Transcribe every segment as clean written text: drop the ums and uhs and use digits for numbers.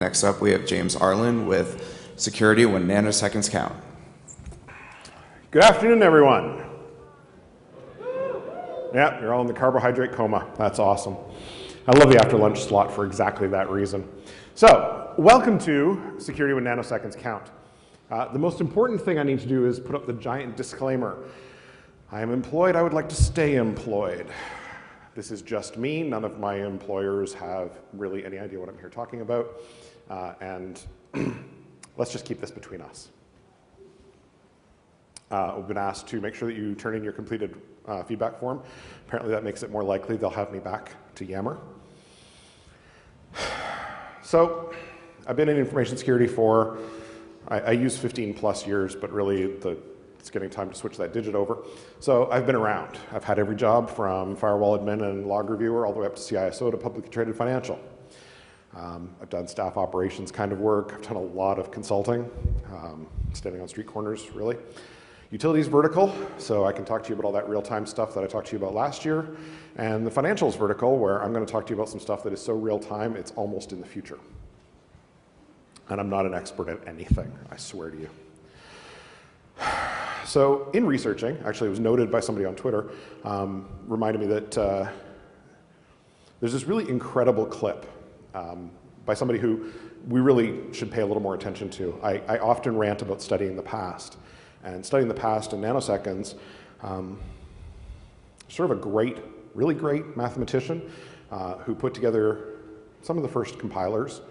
Next up, we have James Arlen with Security When Nanoseconds Count. Good afternoon, everyone. Yeah, you're all in the carbohydrate coma. That's awesome. I love the after lunch slot for exactly that reason. So, welcome to Security When Nanoseconds Count. The most important thing I need to do is put up the giant disclaimer. I am employed, I would like to stay employed. This is just me. None of my employers have really any idea what I'm here talking about. And let's just keep this between us. We've been asked to make sure that you turn in your completed feedback form. Apparently that makes it more likely they'll have me back to yammer. So I've been in information security for, I use 15 plus years, but really it's getting time to switch that digit over. So I've been around. I've had every job from firewall admin and log reviewer all the way up to CISO to publicly traded financial. I've done staff operations kind of work. I've done a lot of consulting, standing on street corners, really. Utilities vertical, so I can talk to you about all that real-time stuff that I talked to you about last year. And the financials vertical, where I'm going to talk to you about some stuff that is so real-time, it's almost in the future. And I'm not an expert at anything, I swear to you. So in researching, actually it was noted by somebody on Twitter, reminded me that there's this really incredible clip by somebody who we really should pay a little more attention to. I often rant about studying the past. And studying the past in nanoseconds, sort of a really great mathematician who put together some of the first compilers,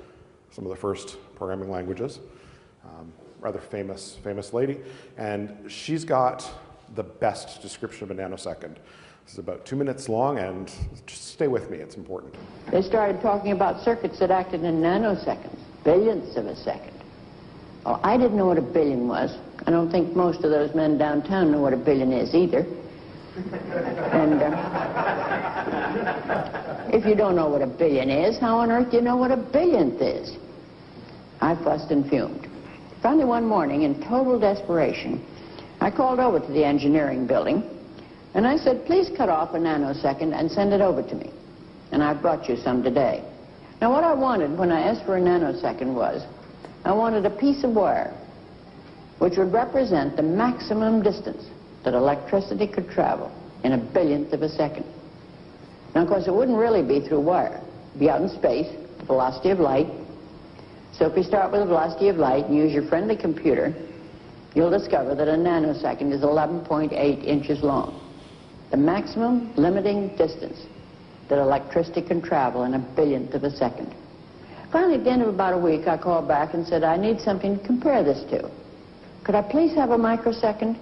some of the first programming languages, rather famous lady. And she's got the best description of a nanosecond. This is about 2 minutes long, and just stay with me, it's important. They started talking about circuits that acted in nanoseconds, billionths of a second. Oh, I didn't know what a billion was. I don't think most of those men downtown know what a billion is either. And if you don't know what a billion is, how on earth do you know what a billionth is? I fussed and fumed. Finally, one morning, in total desperation, I called over to the engineering building, and I said, please cut off a nanosecond and send it over to me. And I've brought you some today. Now, what I wanted when I asked for a nanosecond was, I wanted a piece of wire which would represent the maximum distance that electricity could travel in a billionth of a second. Now, of course, it wouldn't really be through wire. It'd be out in space, the velocity of light. So if we start with the velocity of light and use your friendly computer, you'll discover that a nanosecond is 11.8 inches long. The maximum limiting distance that electricity can travel in a billionth of a second. Finally, at the end of about a week, I called back and said, I need something to compare this to. Could I please have a microsecond?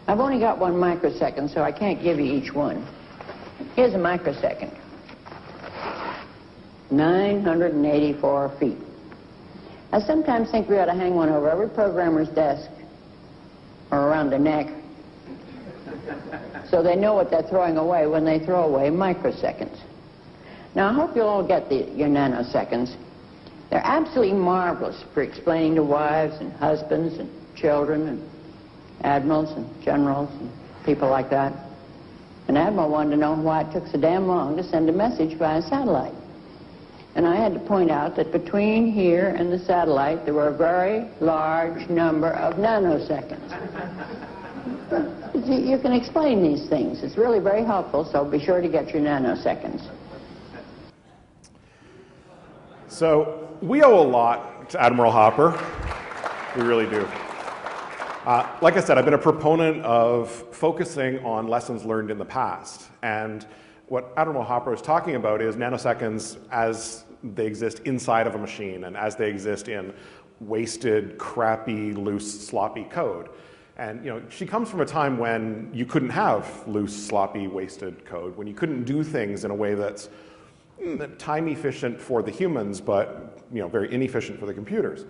I've only got one microsecond, so I can't give you each one. Here's a microsecond. 984 feet. I sometimes think we ought to hang one over every programmer's desk or around their neck so they know what they're throwing away when they throw away microseconds. Now, I hope you'll all get your nanoseconds. They're absolutely marvelous for explaining to wives and husbands and children and admirals and generals and people like that. An admiral wanted to know why it took so damn long to send a message via satellite. And I had to point out that between here and the satellite, there were a very large number of nanoseconds. You can explain these things. It's really very helpful, so be sure to get your nanoseconds. So we owe a lot to Admiral Hopper. We really do. Like I said, I've been a proponent of focusing on lessons learned in the past. And what Admiral Hopper is talking about is nanoseconds as they exist inside of a machine and as they exist in wasted, crappy, loose, sloppy code. And she comes from a time when you couldn't have loose, sloppy, wasted code, when you couldn't do things in a way that's time efficient for the humans, but very inefficient for the computers.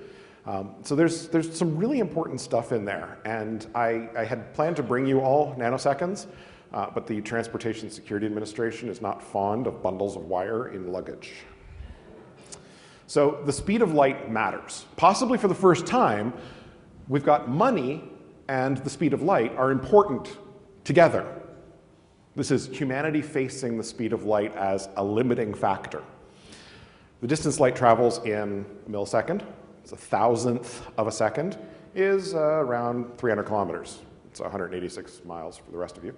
So there's some really important stuff in there, and I had planned to bring you all nanoseconds, but the Transportation Security Administration is not fond of bundles of wire in luggage. So the speed of light matters. Possibly for the first time, we've got money and the speed of light are important together. This is humanity facing the speed of light as a limiting factor. The distance light travels in a millisecond. It's a thousandth of a second, is around 300 kilometers. It's 186 miles for the rest of you.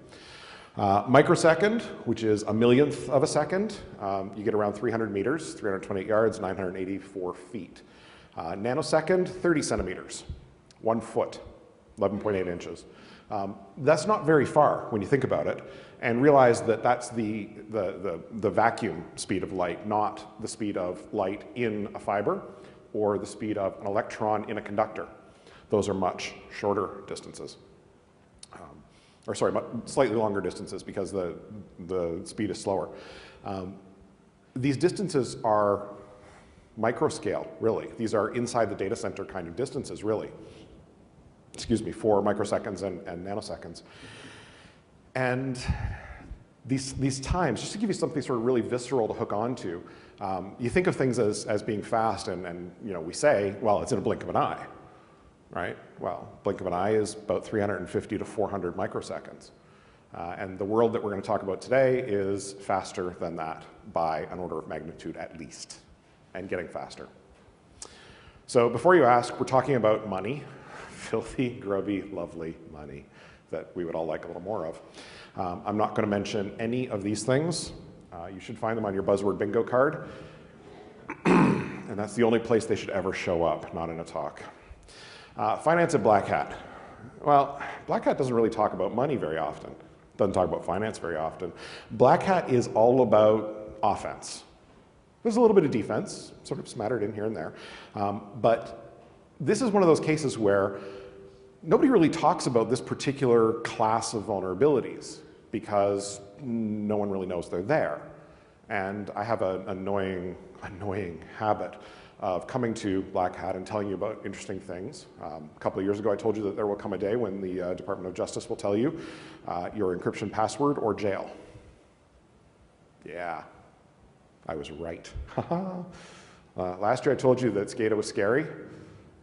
Microsecond, which is a millionth of a second, you get around 300 meters, 328 yards, 984 feet. Nanosecond, 30 centimeters, 1 foot, 11.8 inches. That's not very far when you think about it, and realize that that's the vacuum speed of light, not the speed of light in a fiber or the speed of an electron in a conductor. Those are much shorter distances. Or sorry, slightly longer distances because the speed is slower. These distances are microscale, really. These are inside the data center kind of distances, really. Excuse me, for microseconds and nanoseconds. And these times, just to give you something sort of really visceral to hook onto, you think of things as being fast, and you know, we say, well, it's in a blink of an eye. Right? Well, blink of an eye is about 350 to 400 microseconds. And the world that we're going to talk about today is faster than that by an order of magnitude at least, and getting faster. So before you ask, we're talking about money, filthy, grubby, lovely money that we would all like a little more of. I'm not going to mention any of these things. You should find them on your buzzword bingo card. And that's the only place they should ever show up, not in a talk. Finance at BlackHat. Well, BlackHat doesn't really talk about money very often. Doesn't talk about finance very often. BlackHat is all about offense. There's a little bit of defense, sort of smattered in here and there. But this is one of those cases where nobody really talks about this particular class of vulnerabilities because no one really knows they're there. And I have an annoying habit of coming to BlackHat and telling you about interesting things. A couple of years ago, I told you that there will come a day when the Department of Justice will tell you your encryption password or jail. Yeah, I was right. Last year, I told you that SCADA was scary.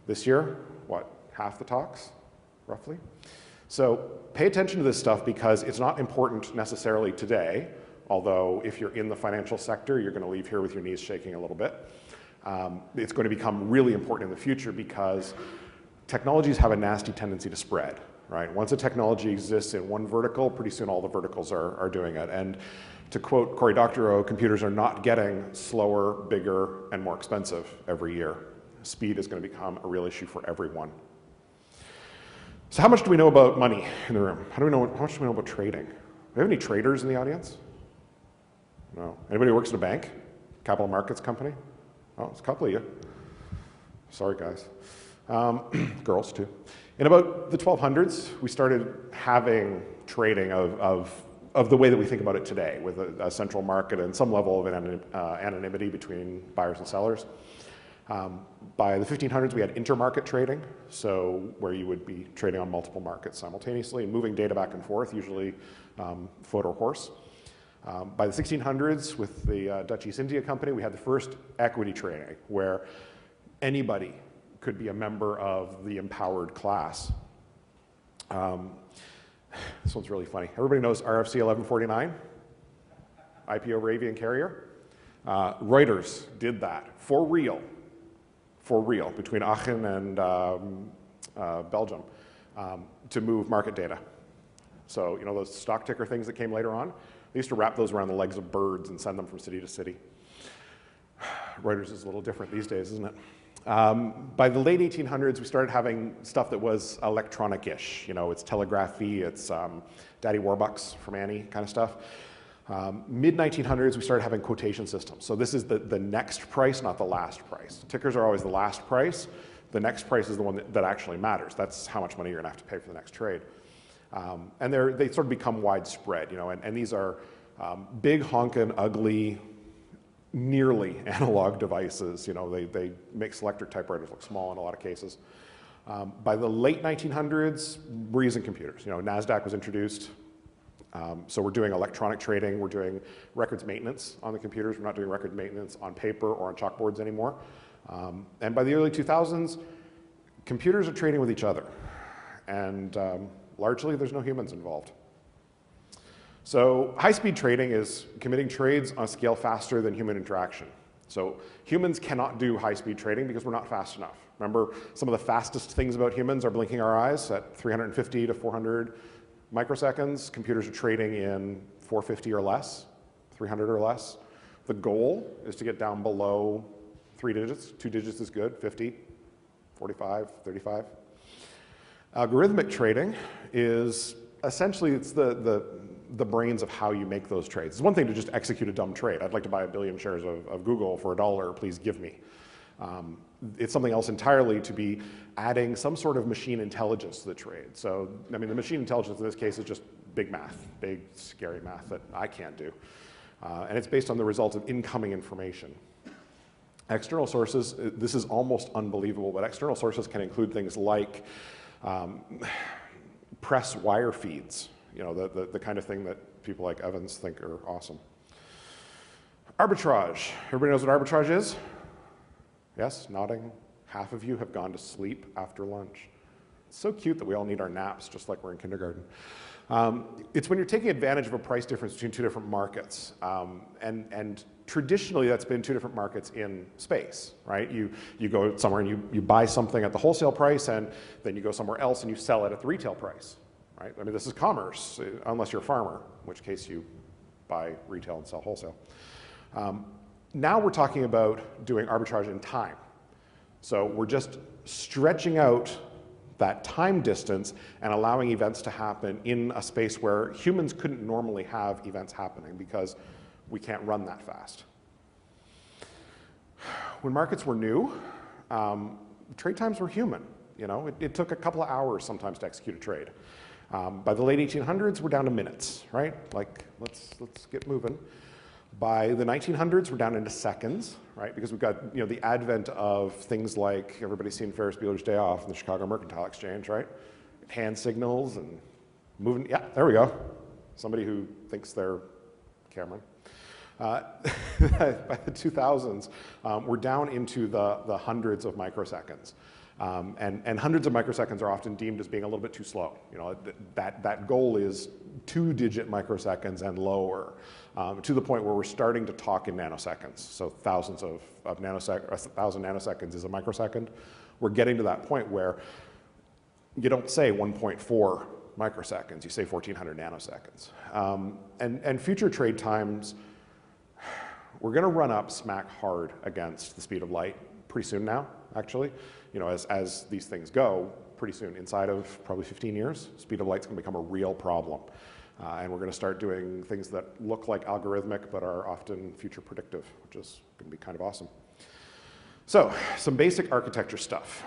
This year, what, half the talks, roughly? So pay attention to this stuff because it's not important necessarily today, although if you're in the financial sector, you're going to leave here with your knees shaking a little bit. It's going to become really important in the future because technologies have a nasty tendency to spread, right? Once a technology exists in one vertical, pretty soon all the verticals are doing it. And to quote Cory Doctorow, computers are not getting slower, bigger, and more expensive every year. Speed is going to become a real issue for everyone. So how much do we know about money in the room? How much do we know about trading? Do we have any traders in the audience? No. Anybody who works at a bank? Capital markets company? Oh, it's a couple of you. Sorry, guys. Girls, too. In about the 1200s, we started having trading of the way that we think about it today, with a central market and some level of anonymity between buyers and sellers. By the 1500s, we had intermarket trading, so where you would be trading on multiple markets simultaneously and moving data back and forth, usually foot or horse. By the 1600s, with the Dutch East India Company, we had the first equity trading, where anybody could be a member of the empowered class. This one's really funny. Everybody knows RFC 1149, IP over avian carrier. Reuters did that for real, between Aachen and Belgium, to move market data. So, you know those stock ticker things that came later on? They used to wrap those around the legs of birds and send them from city to city. Reuters is a little different these days, isn't it? By the late 1800s, we started having stuff that was electronic-ish. You know, it's telegraphy, it's Daddy Warbucks from Annie kind of stuff. Mid-1900s, we started having quotation systems. So this is the next price, not the last price. Tickers are always the last price. The next price is the one that actually matters. That's how much money you're going to have to pay for the next trade. And they sort of become widespread, you know, and these are big, honkin', ugly, nearly analog devices. You know, they make selectric typewriters look small in a lot of cases. By the late 1900s, we're using computers. You know, NASDAQ was introduced. So we're doing electronic trading. We're doing records maintenance on the computers. We're not doing record maintenance on paper or on chalkboards anymore. And by the early 2000s, computers are trading with each other. And largely, there's no humans involved. So high-speed trading is committing trades on a scale faster than human interaction. So humans cannot do high-speed trading because we're not fast enough. Remember, some of the fastest things about humans are blinking our eyes at 350 to 400 microseconds. Computers are trading in 450 or less, 300 or less. The goal is to get down below 3 digits. 2 digits is good, 50, 45, 35. Algorithmic trading is essentially, it's the brains of how you make those trades. It's one thing to just execute a dumb trade. I'd like to buy 1 billion shares of Google for $1, please give me. It's something else entirely to be adding some sort of machine intelligence to the trade. So, I mean, the machine intelligence in this case is just big math, big, scary math that I can't do. And it's based on the results of incoming information. External sources, this is almost unbelievable, but external sources can include things like press wire feeds, you know, the kind of thing that people like Evans think are awesome. Arbitrage. Everybody knows what arbitrage is? Yes, nodding. Half of you have gone to sleep after lunch. It's so cute that we all need our naps, just like we're in kindergarten. It's when you're taking advantage of a price difference between two different markets. And traditionally, that's been two different markets in space, right? You go somewhere and you buy something at the wholesale price, and then you go somewhere else and you sell it at the retail price, right? I mean, this is commerce, unless you're a farmer, in which case you buy retail and sell wholesale. Now we're talking about doing arbitrage in time. So we're just stretching out that time distance and allowing events to happen in a space where humans couldn't normally have events happening because we can't run that fast. When markets were new, trade times were human. You know, it took a couple of hours sometimes to execute a trade. By the late 1800s, we're down to minutes, right? Like, let's get moving. By the 1900s, we're down into seconds, right? Because we've got, you know, the advent of things like, everybody's seen Ferris Bueller's Day Off and the Chicago Mercantile Exchange, right? Hand signals and moving, yeah, there we go. Somebody who thinks they're Cameron. By the 2000s, we're down into the hundreds of microseconds. And hundreds of microseconds are often deemed as being a little bit too slow. You know, that goal is 2-digit microseconds and lower, to the point where we're starting to talk in nanoseconds. So thousands of nanoseconds, 1,000 nanoseconds is a microsecond. We're getting to that point where you don't say 1.4 microseconds, you say 1,400 nanoseconds. And future trade times, we're going to run up smack hard against the speed of light pretty soon now, actually. You know, as these things go, pretty soon, inside of probably 15 years, speed of light's going to become a real problem. And we're going to start doing things that look like algorithmic but are often future predictive, which is going to be kind of awesome. So, some basic architecture stuff.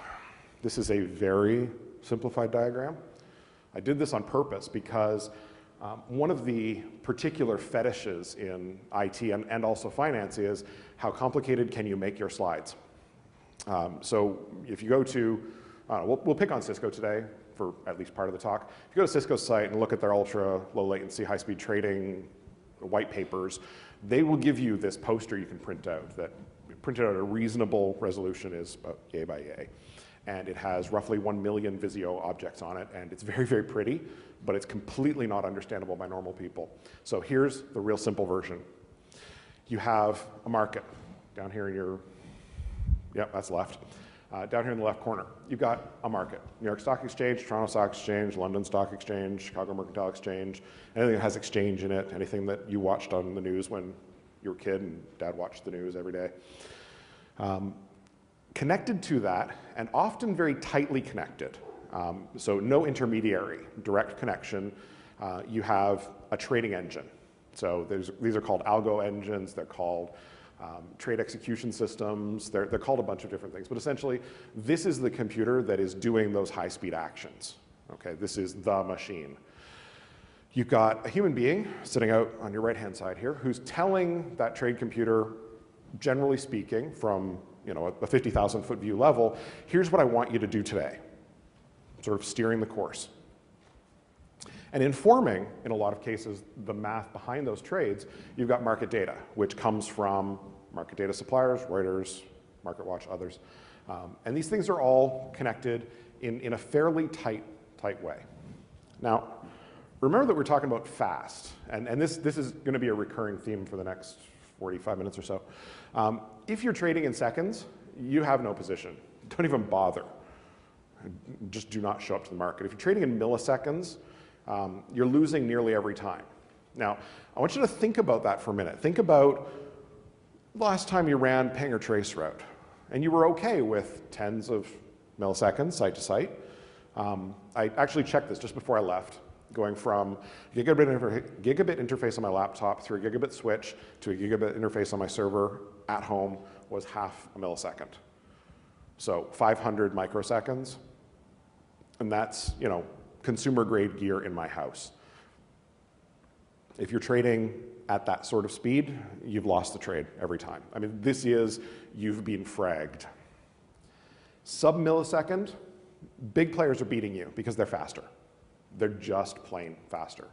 This is a very simplified diagram. I did this on purpose because one of the particular fetishes in IT and also finance is how complicated can you make your slides. So if you go to, we'll pick on Cisco today for at least part of the talk. If you go to Cisco's site and look at their ultra low latency, high speed trading white papers, they will give you this poster you can print out that printed out at a reasonable resolution is about yay by yay. And it has roughly 1 million Visio objects on it, and it's very, very pretty, but it's completely not understandable by normal people. So here's the real simple version. You have a market down here in your, yep, that's left. Down here in the left corner, you've got a market. New York Stock Exchange, Toronto Stock Exchange, London Stock Exchange, Chicago Mercantile Exchange, anything that has exchange in it, anything that you watched on the news when you were a kid and Dad watched the news every day. Connected to that, and often very tightly connected, so no intermediary, direct connection, you have a trading engine. So these are called algo engines, they're called trade execution systems, they're called a bunch of different things, but essentially this is the computer that is doing those high-speed actions. Okay, this is the machine. You've got a human being sitting out on your right-hand side here who's telling that trade computer, generally speaking, from a 50,000-foot view level, here's what I want you to do today, sort of steering the course. And informing, in a lot of cases, the math behind those trades, you've got market data, which comes from market data suppliers, Reuters, MarketWatch, others. And these things are all connected in a fairly tight way. Now, remember that we're talking about fast, and this is going to be a recurring theme for the next 45 minutes or so. If you're trading in seconds, you have no position. Don't even bother. Just do not show up to the market. If you're trading in milliseconds, you're losing nearly every time. Now, I want you to think about that for a minute. Think about the last time you ran ping or trace route, and you were okay with tens of milliseconds site to site. I actually checked this just before I left, going from gigabit interface on my laptop through a gigabit switch to a gigabit interface on my server at home was half a millisecond. So 500 microseconds, and that's, you know, consumer grade gear in my house. If you're trading at that sort of speed, you've lost the trade every time. I mean, this is, you've been fragged. Sub-millisecond, big players are beating you because they're faster. They're just plain faster.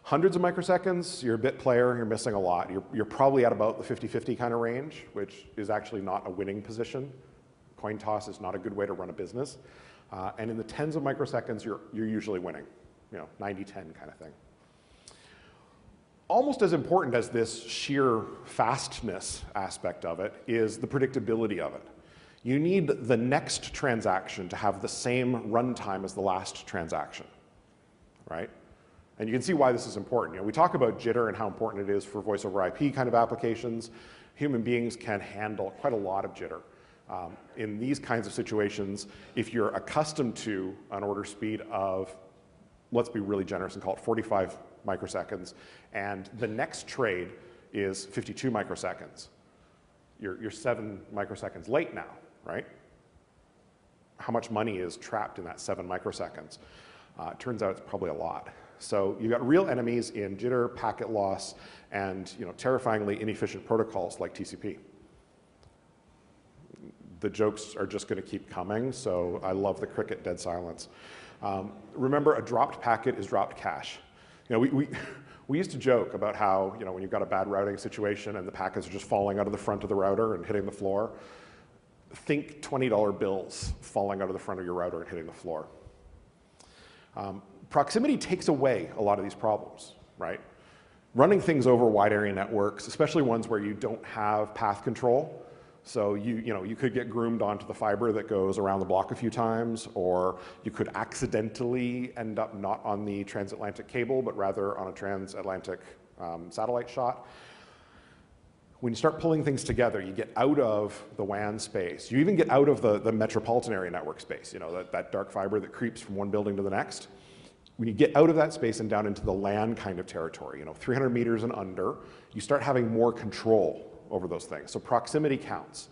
Hundreds of microseconds, you're a bit player, you're missing a lot. You're probably at about the 50-50 kind of range, which is actually not a winning position. Coin toss is not a good way to run a business. And in the tens of microseconds, you're usually winning, you know, 90-10 kind of thing. Almost as important as this sheer fastness aspect of it is the predictability of it. You need the next transaction to have the same runtime as the last transaction, right? And you can see why this is important. You know, we talk about jitter and how important it is for voice over IP kind of applications. Human beings can handle quite a lot of jitter. In these kinds of situations, if you're accustomed to an order speed of, let's be really generous and call it 45 microseconds, and the next trade is 52 microseconds, you're 7 microseconds late now, right? How much money is trapped in that 7 microseconds? It turns out it's probably a lot. So you've got real enemies in jitter, packet loss, and, you know, terrifyingly inefficient protocols like TCP. The jokes are just going to keep coming, so I love the cricket dead silence. Remember, a dropped packet is dropped cache. You know, we used to joke about how, you know, when you've got a bad routing situation and the packets are just falling out of the front of the router and hitting the floor, think $20 bills falling out of the front of your router and hitting the floor. Proximity takes away a lot of these problems, right? Running things over wide area networks, especially ones where you don't have path control. So you could get groomed onto the fiber that goes around the block a few times, or you could accidentally end up not on the transatlantic cable, but rather on a transatlantic satellite shot. When you start pulling things together, you get out of the WAN space. You even get out of the metropolitan area network space, you know, that dark fiber that creeps from one building to the next. When you get out of that space and down into the LAN kind of territory, you know, 300 meters and under, you start having more control over those things. So proximity counts.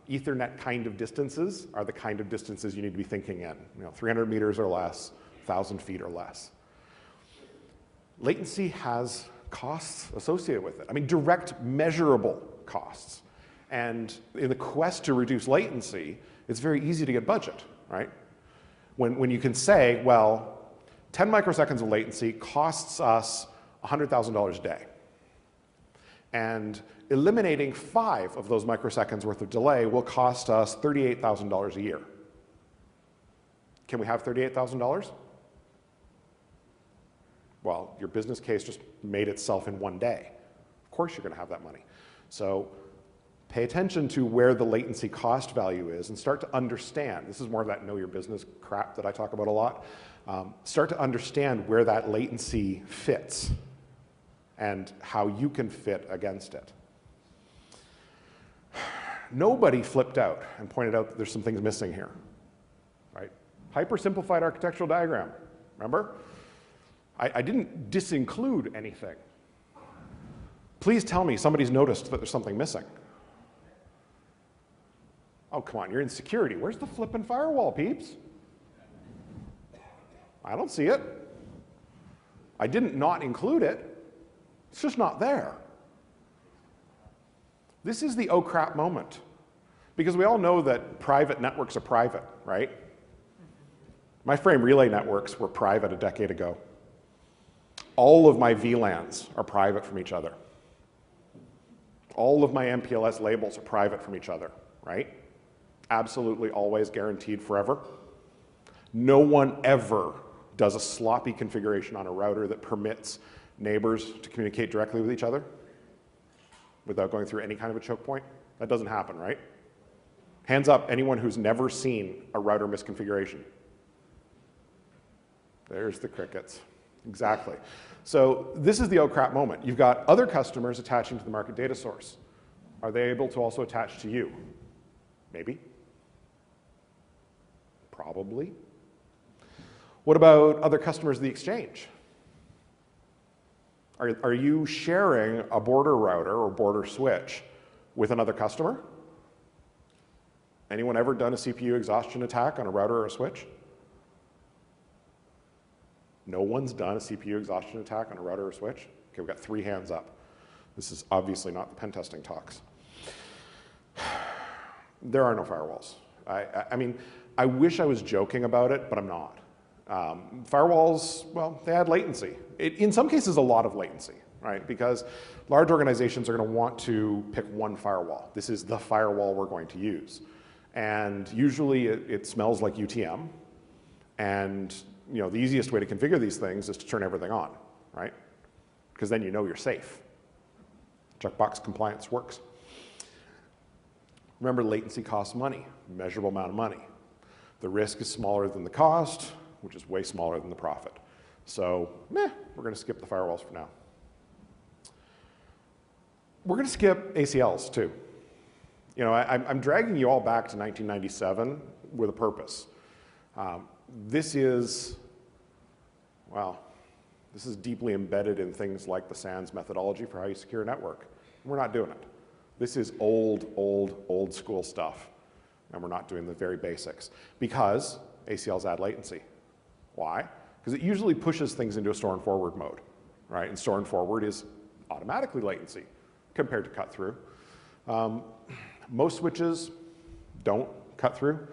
Ethernet kind of distances are the kind of distances you need to be thinking in. You know, 300 meters or less, 1,000 feet or less. Latency has costs associated with it. I mean, direct measurable costs. And in the quest to reduce latency, it's very easy to get budget, right? When you can say, well, 10 microseconds of latency costs us $100,000 a day. And eliminating 5 of those microseconds worth of delay will cost us $38,000 a year. Can we have $38,000? Well, your business case just made itself in one day. Of course you're going to have that money. So pay attention to where the latency cost value is and start to understand. This is more of that know your business crap that I talk about a lot. Start to understand where that latency fits and how you can fit against it. Nobody flipped out and pointed out that there's some things missing here, right? Hyper-simplified architectural diagram, remember? I didn't disinclude anything. Please tell me somebody's noticed that there's something missing. Oh, come on, you're in security. Where's the flippin' firewall, peeps? I don't see it. I didn't not include it. It's just not there. This is the oh crap moment. Because we all know that private networks are private, right? My frame relay networks were private a decade ago. All of my VLANs are private from each other. All of my MPLS labels are private from each other, right? Absolutely, always, guaranteed, forever. No one ever does a sloppy configuration on a router that permits neighbors to communicate directly with each other without going through any kind of a choke point. That doesn't happen, right? Hands up, anyone who's never seen a router misconfiguration. There's the crickets. Exactly. So this is the oh crap moment. You've got other customers attaching to the market data source. Are they able to also attach to you? Maybe. Probably. What about other customers of the exchange? Are you sharing a border router or border switch with another customer? Anyone ever done a CPU exhaustion attack on a router or a switch? No one's done a CPU exhaustion attack on a router or switch? Okay, we've got 3 hands up. This is obviously not the pen testing talks. There are no firewalls. I mean, I wish I was joking about it, but I'm not. Firewalls, well, they add latency. In some cases, a lot of latency, right? Because large organizations are going to want to pick one firewall. This is the firewall we're going to use. And usually it smells like UTM. And the easiest way to configure these things is to turn everything on, right? Because then you know you're safe. Checkbox compliance works. Remember, latency costs money, measurable amount of money. The risk is smaller than the cost, which is way smaller than the profit. So, we're going to skip the firewalls for now. We're going to skip ACLs too. I'm dragging you all back to 1997 with a purpose. This is deeply embedded in things like the SANS methodology for how you secure a network. We're not doing it. This is old school stuff, and we're not doing the very basics because ACLs add latency. Why? Because it usually pushes things into a store and forward mode, right? And store and forward is automatically latency compared to cut through. Most switches don't cut through.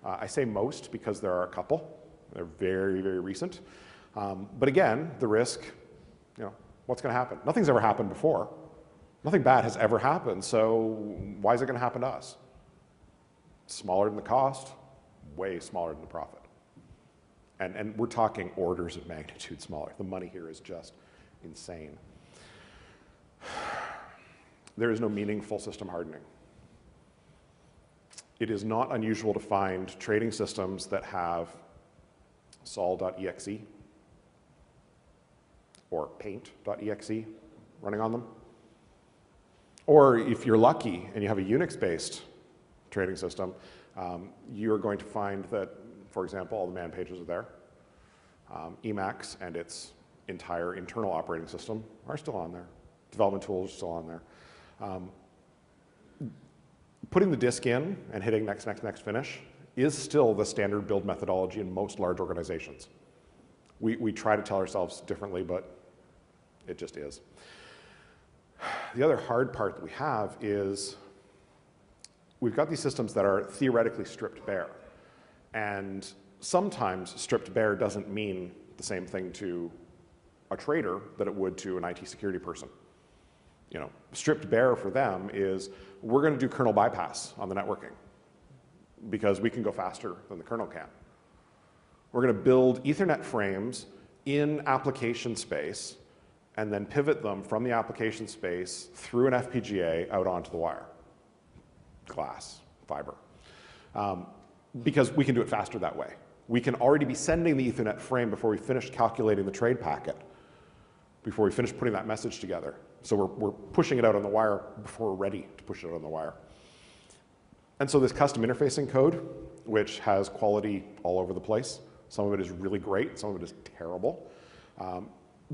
I say most because there are a couple. They're very, very recent. But again, the risk, what's going to happen? Nothing's ever happened before. Nothing bad has ever happened, so why is it going to happen to us? Smaller than the cost, way smaller than the profit. And we're talking orders of magnitude smaller. The money here is just insane. There is no meaningful system hardening. It is not unusual to find trading systems that have sol.exe or paint.exe running on them. Or if you're lucky and you have a Unix-based trading system, you're going to find that, for example, all the man pages are there. Emacs and its entire internal operating system are still on there. Development tools are still on there. Putting the disk in and hitting next, finish is still the standard build methodology in most large organizations. We try to tell ourselves differently, but it just is. The other hard part that we have is we've got these systems that are theoretically stripped bare. And sometimes stripped bare doesn't mean the same thing to a trader that it would to an IT security person. Stripped bare for them is we're going to do kernel bypass on the networking because we can go faster than the kernel can. We're going to build Ethernet frames in application space and then pivot them from the application space through an FPGA out onto the wire. Glass, fiber. Because we can do it faster that way. We can already be sending the Ethernet frame before we finish calculating the trade packet, before we finish putting that message together. So we're pushing it out on the wire before we're ready to push it out on the wire. And so this custom interfacing code, which has quality all over the place, some of it is really great, some of it is terrible,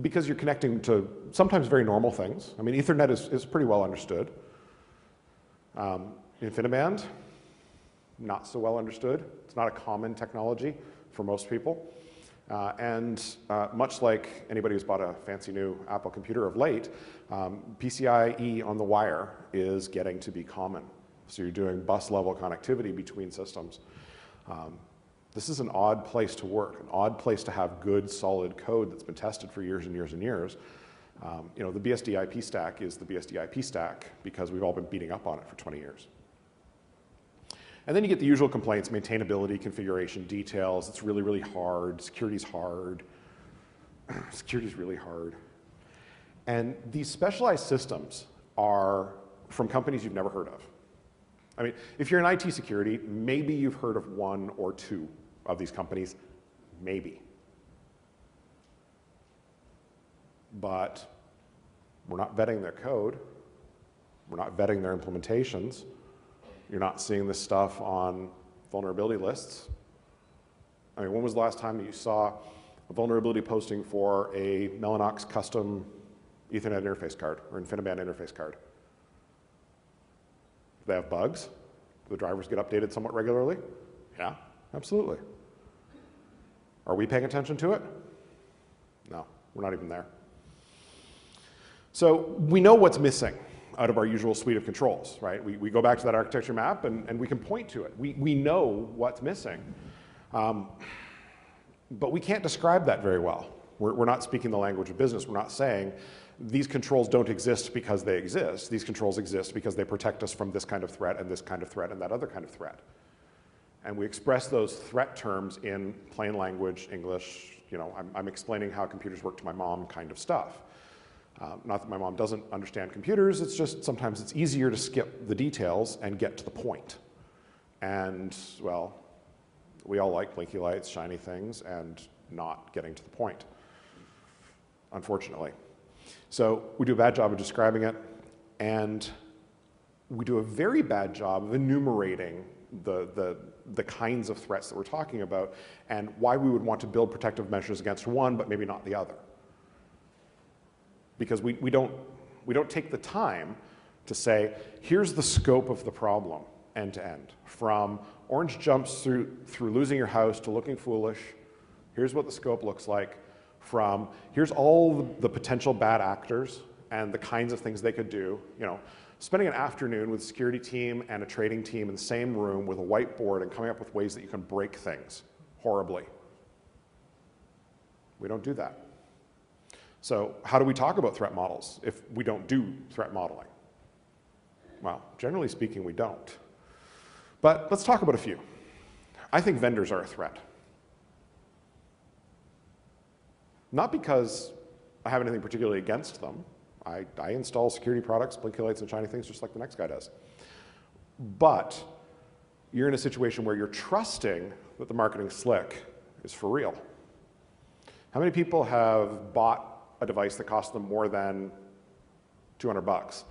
because you're connecting to sometimes very normal things. I mean, Ethernet is pretty well understood. InfiniBand, not so well understood. It's not a common technology for most people. Much like anybody who's bought a fancy new Apple computer of late, PCIe on the wire is getting to be common. So you're doing bus level connectivity between systems. This is an odd place to work, an odd place to have good, solid code that's been tested for years and years and years. The BSD IP stack is the BSD IP stack because we've all been beating up on it for 20 years. And then you get the usual complaints, maintainability, configuration, details. It's really, really hard. Security's hard. Security's really hard. And these specialized systems are from companies you've never heard of. I mean, if you're in IT security, maybe you've heard of one or two of these companies, maybe. But we're not vetting their code. We're not vetting their implementations. You're not seeing this stuff on vulnerability lists. I mean, when was the last time that you saw a vulnerability posting for a Mellanox custom Ethernet interface card or InfiniBand interface card? Do they have bugs? Do the drivers get updated somewhat regularly? Yeah, absolutely. Are we paying attention to it? No, we're not even there. So we know what's missing out of our usual suite of controls, right? We go back to that architecture map and we can point to it. We know what's missing. But we can't describe that very well. We're not speaking the language of business. We're not saying these controls don't exist because they exist. These controls exist because they protect us from this kind of threat and this kind of threat and that other kind of threat. And we express those threat terms in plain language, English. You know, I'm explaining how computers work to my mom kind of stuff. Not that my mom doesn't understand computers, it's just sometimes it's easier to skip the details and get to the point. And, well, we all like blinky lights, shiny things, and not getting to the point, unfortunately. So we do a bad job of describing it, and we do a very bad job of enumerating the kinds of threats that we're talking about and why we would want to build protective measures against one, but maybe not the other. Because we don't take the time to say, here's the scope of the problem end to end. From orange jumps through losing your house to looking foolish, here's what the scope looks like. From here's all the potential bad actors and the kinds of things they could do. You know, spending an afternoon with a security team and a trading team in the same room with a whiteboard and coming up with ways that you can break things horribly. We don't do that. So how do we talk about threat models if we don't do threat modeling? Well, generally speaking, we don't. But let's talk about a few. I think vendors are a threat. Not because I have anything particularly against them. I install security products, blinky lights, and shiny things just like the next guy does. But you're in a situation where you're trusting that the marketing slick is for real. How many people have bought a device that cost them more than $200,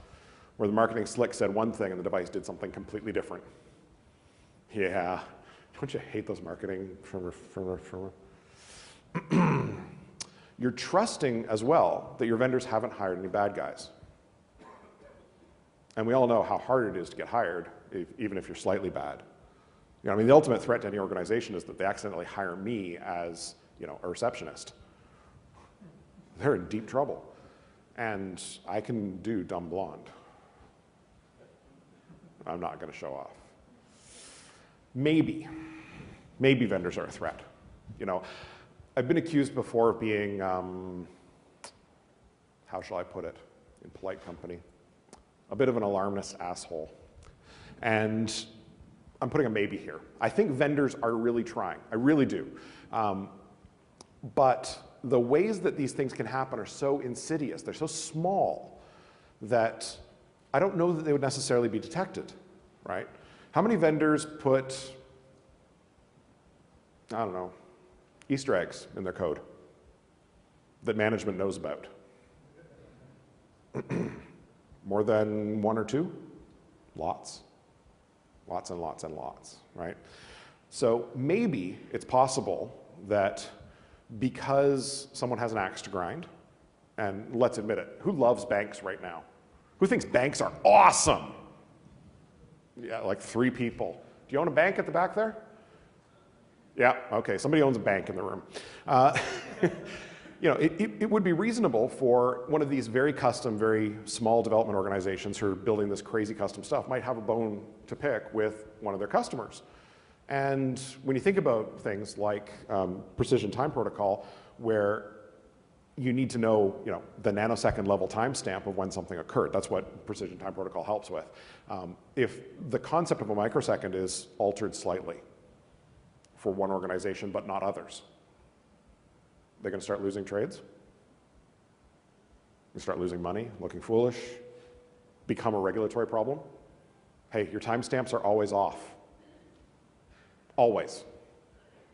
where the marketing slick said one thing and the device did something completely different? Yeah, don't you hate those marketing from You're trusting as well that your vendors haven't hired any bad guys. And we all know how hard it is to get hired, even if you're slightly bad. You know, I mean, the ultimate threat to any organization is that they accidentally hire me as, you know, a receptionist. They're in deep trouble. And I can do dumb blonde. I'm not going to show off. Maybe vendors are a threat. You know, I've been accused before of being, how shall I put it, in polite company, a bit of an alarmist asshole. And I'm putting a maybe here. I think vendors are really trying. I really do. But the ways that these things can happen are so insidious, they're so small, that I don't know that they would necessarily be detected, right? How many vendors put, I don't know, Easter eggs in their code that management knows about? More than one or two? Lots. Lots and lots and lots, right? So maybe it's possible that because someone has an axe to grind, and let's admit it, who loves banks right now? Who thinks banks are awesome? Yeah, like 3 people. Do you own a bank at the back there? Yeah, okay, somebody owns a bank in the room. You know, it would be reasonable for one of these very custom, very small development organizations who are building this crazy custom stuff might have a bone to pick with one of their customers. And when you think about things like precision time protocol, where you need to know, you know, the nanosecond level timestamp of when something occurred. That's what precision time protocol helps with. If the concept of a microsecond is altered slightly for one organization but not others, they're going to start losing trades. They start losing money, looking foolish, become a regulatory problem. Hey, your timestamps are always off. Always.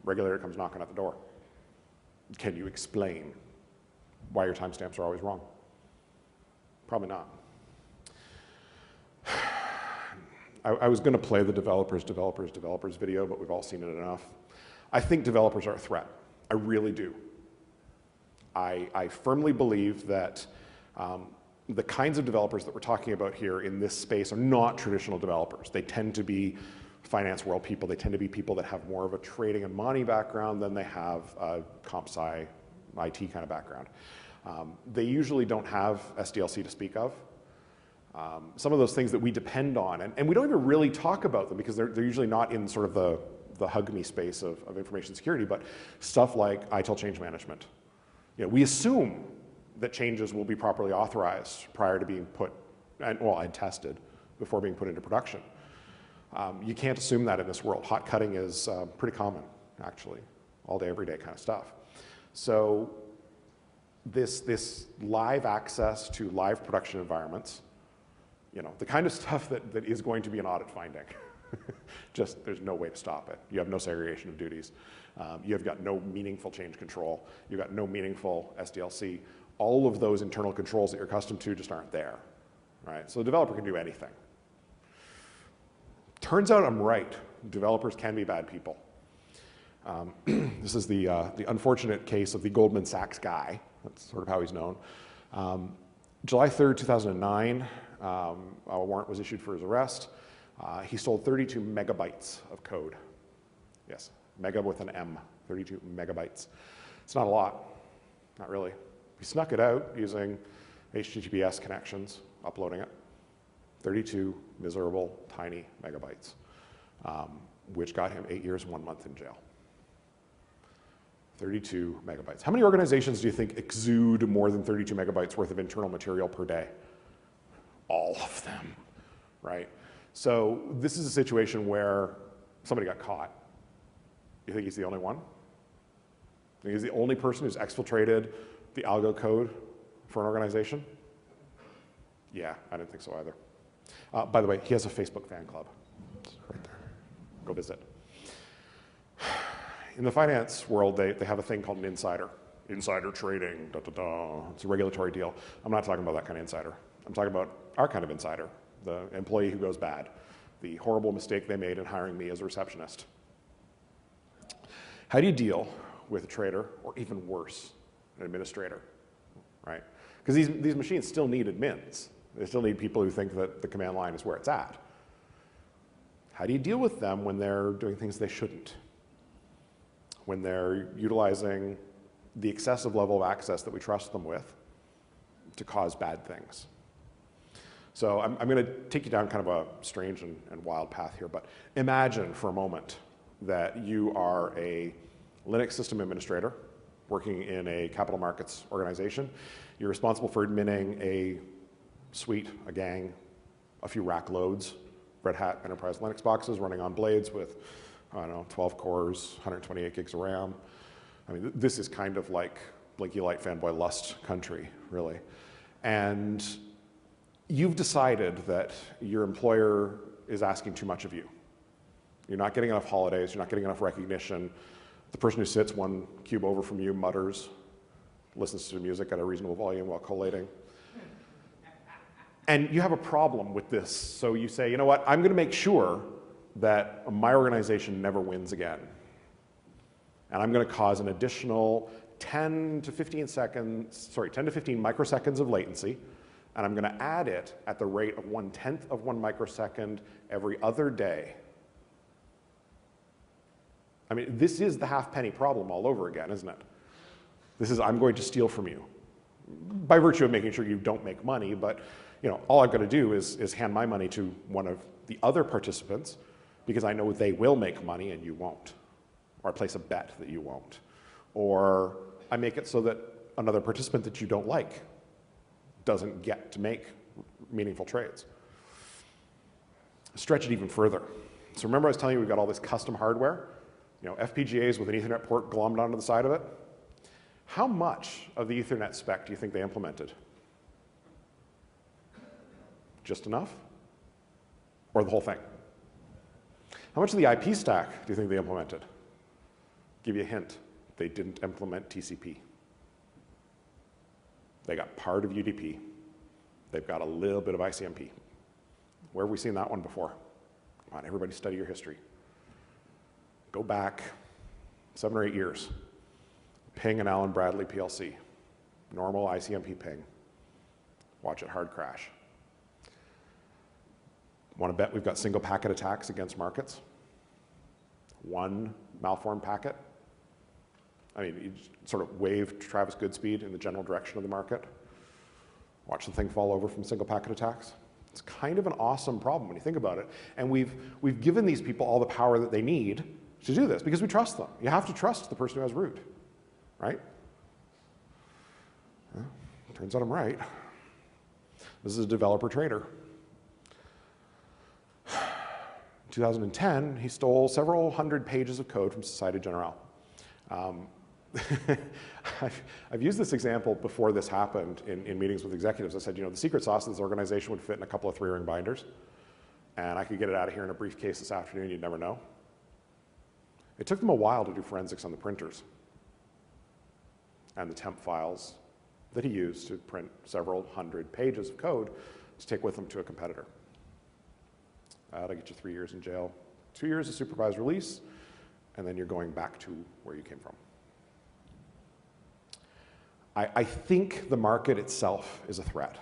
Regulator comes knocking at the door. Can you explain why your timestamps are always wrong? Probably not. I was going to play the developers video, but we've all seen it enough. I think developers are a threat. I really do. I firmly believe that the kinds of developers that we're talking about here in this space are not traditional developers. They tend to be finance world people. They tend to be people that have more of a trading and money background than they have a comp sci IT kind of background. They usually don't have SDLC to speak of. Some of those things that we depend on, and we don't even really talk about them because they're usually not in sort of the hug me space of information security, but stuff like ITIL change management. You know, we assume that changes will be properly authorized prior to being put, and tested before being put into production. You can't assume that in this world. Hot cutting is pretty common, actually, all day, every day kind of stuff. So this live access to live production environments, you know, the kind of stuff that is going to be an audit finding. Just, there's no way to stop it. You have no segregation of duties. You've got no meaningful change control. You've got no meaningful SDLC. All of those internal controls that you're accustomed to just aren't there, right? So the developer can do anything. Turns out I'm right. Developers can be bad people. This is the unfortunate case of the Goldman Sachs guy. That's sort of how he's known. July 3rd, 2009, a warrant was issued for his arrest. He stole 32 megabytes of code. Yes, mega with an M, 32 megabytes. It's not a lot, not really. He snuck it out using HTTPS connections, uploading it. 32 miserable, tiny megabytes, which got him 8 years and 1 month in jail. 32 megabytes. How many organizations do you think exude more than 32 megabytes worth of internal material per day? All of them, right? So this is a situation where somebody got caught. You think he's the only one? You think he's the only person who's exfiltrated the algo code for an organization? Yeah, I didn't think so either. By the way, he has a Facebook fan club. It's right there. Go visit. In the finance world, they have a thing called an insider. Insider trading, da, da, da. It's a regulatory deal. I'm not talking about that kind of insider. I'm talking about our kind of insider, the employee who goes bad, the horrible mistake they made in hiring me as a receptionist. How do you deal with a trader, or even worse, an administrator, right? Because these machines still need admins. They still need people who think that the command line is where it's at. How do you deal with them when they're doing things they shouldn't? When they're utilizing the excessive level of access that we trust them with to cause bad things? So I'm going to take you down kind of a strange and wild path here, but imagine for a moment that you are a Linux system administrator working in a capital markets organization. You're responsible for adminning a suite, a gang, a few rack loads, Red Hat enterprise Linux boxes running on blades with, I don't know, 12 cores, 128 gigs of RAM. I mean, this is kind of like Blinky Light fanboy lust country, really. And you've decided that your employer is asking too much of you. You're not getting enough holidays, you're not getting enough recognition. The person who sits one cube over from you mutters, listens to music at a reasonable volume while collating. And you have a problem with this, so you say, you know what, I'm going to make sure that my organization never wins again. And I'm going to cause an additional 10 to 15 microseconds of latency, and I'm going to add it at the rate of 1/10 of 1 microsecond every other day. I mean, this is the halfpenny problem all over again, isn't it? This is, I'm going to steal from you, by virtue of making sure you don't make money, but you know, all I've got to do is hand my money to one of the other participants because I know they will make money and you won't. Or I place a bet that you won't. Or I make it so that another participant that you don't like doesn't get to make meaningful trades. Stretch it even further. So remember I was telling you we've got all this custom hardware? You know, FPGAs with an Ethernet port glommed onto the side of it? How much of the Ethernet spec do you think they implemented? Just enough? or the whole thing. How much of the IP stack do you think they implemented? Give you a hint. They didn't implement TCP. They got part of UDP. They've got a little bit of ICMP. Where have we seen that one before? Come on, everybody study your history. Go back 7 or 8 years. Ping and Allen Bradley PLC. Normal ICMP ping. Watch it hard crash. Want to bet we've got single packet attacks against markets? One malformed packet? I mean, you sort of wave Travis Goodspeed in the general direction of the market. Watch the thing fall over from single packet attacks. It's kind of an awesome problem when you think about it. And we've given these people all the power that they need to do this because we trust them. You have to trust the person who has root, right? Well, turns out I'm right. This is a developer trader. 2010, he stole several hundred pages of code from Societe Generale. I've used this example before this happened in meetings with executives. I said, you know, the secret sauce of this organization would fit in a couple of 3-ring binders, and I could get it out of here in a briefcase this afternoon, you'd never know. It took them a while to do forensics on the printers and the temp files that he used to print several hundred pages of code to take with him to a competitor. That'll get you 3 years in jail, 2 years of supervised release, and then you're going back to where you came from. I think the market itself is a threat.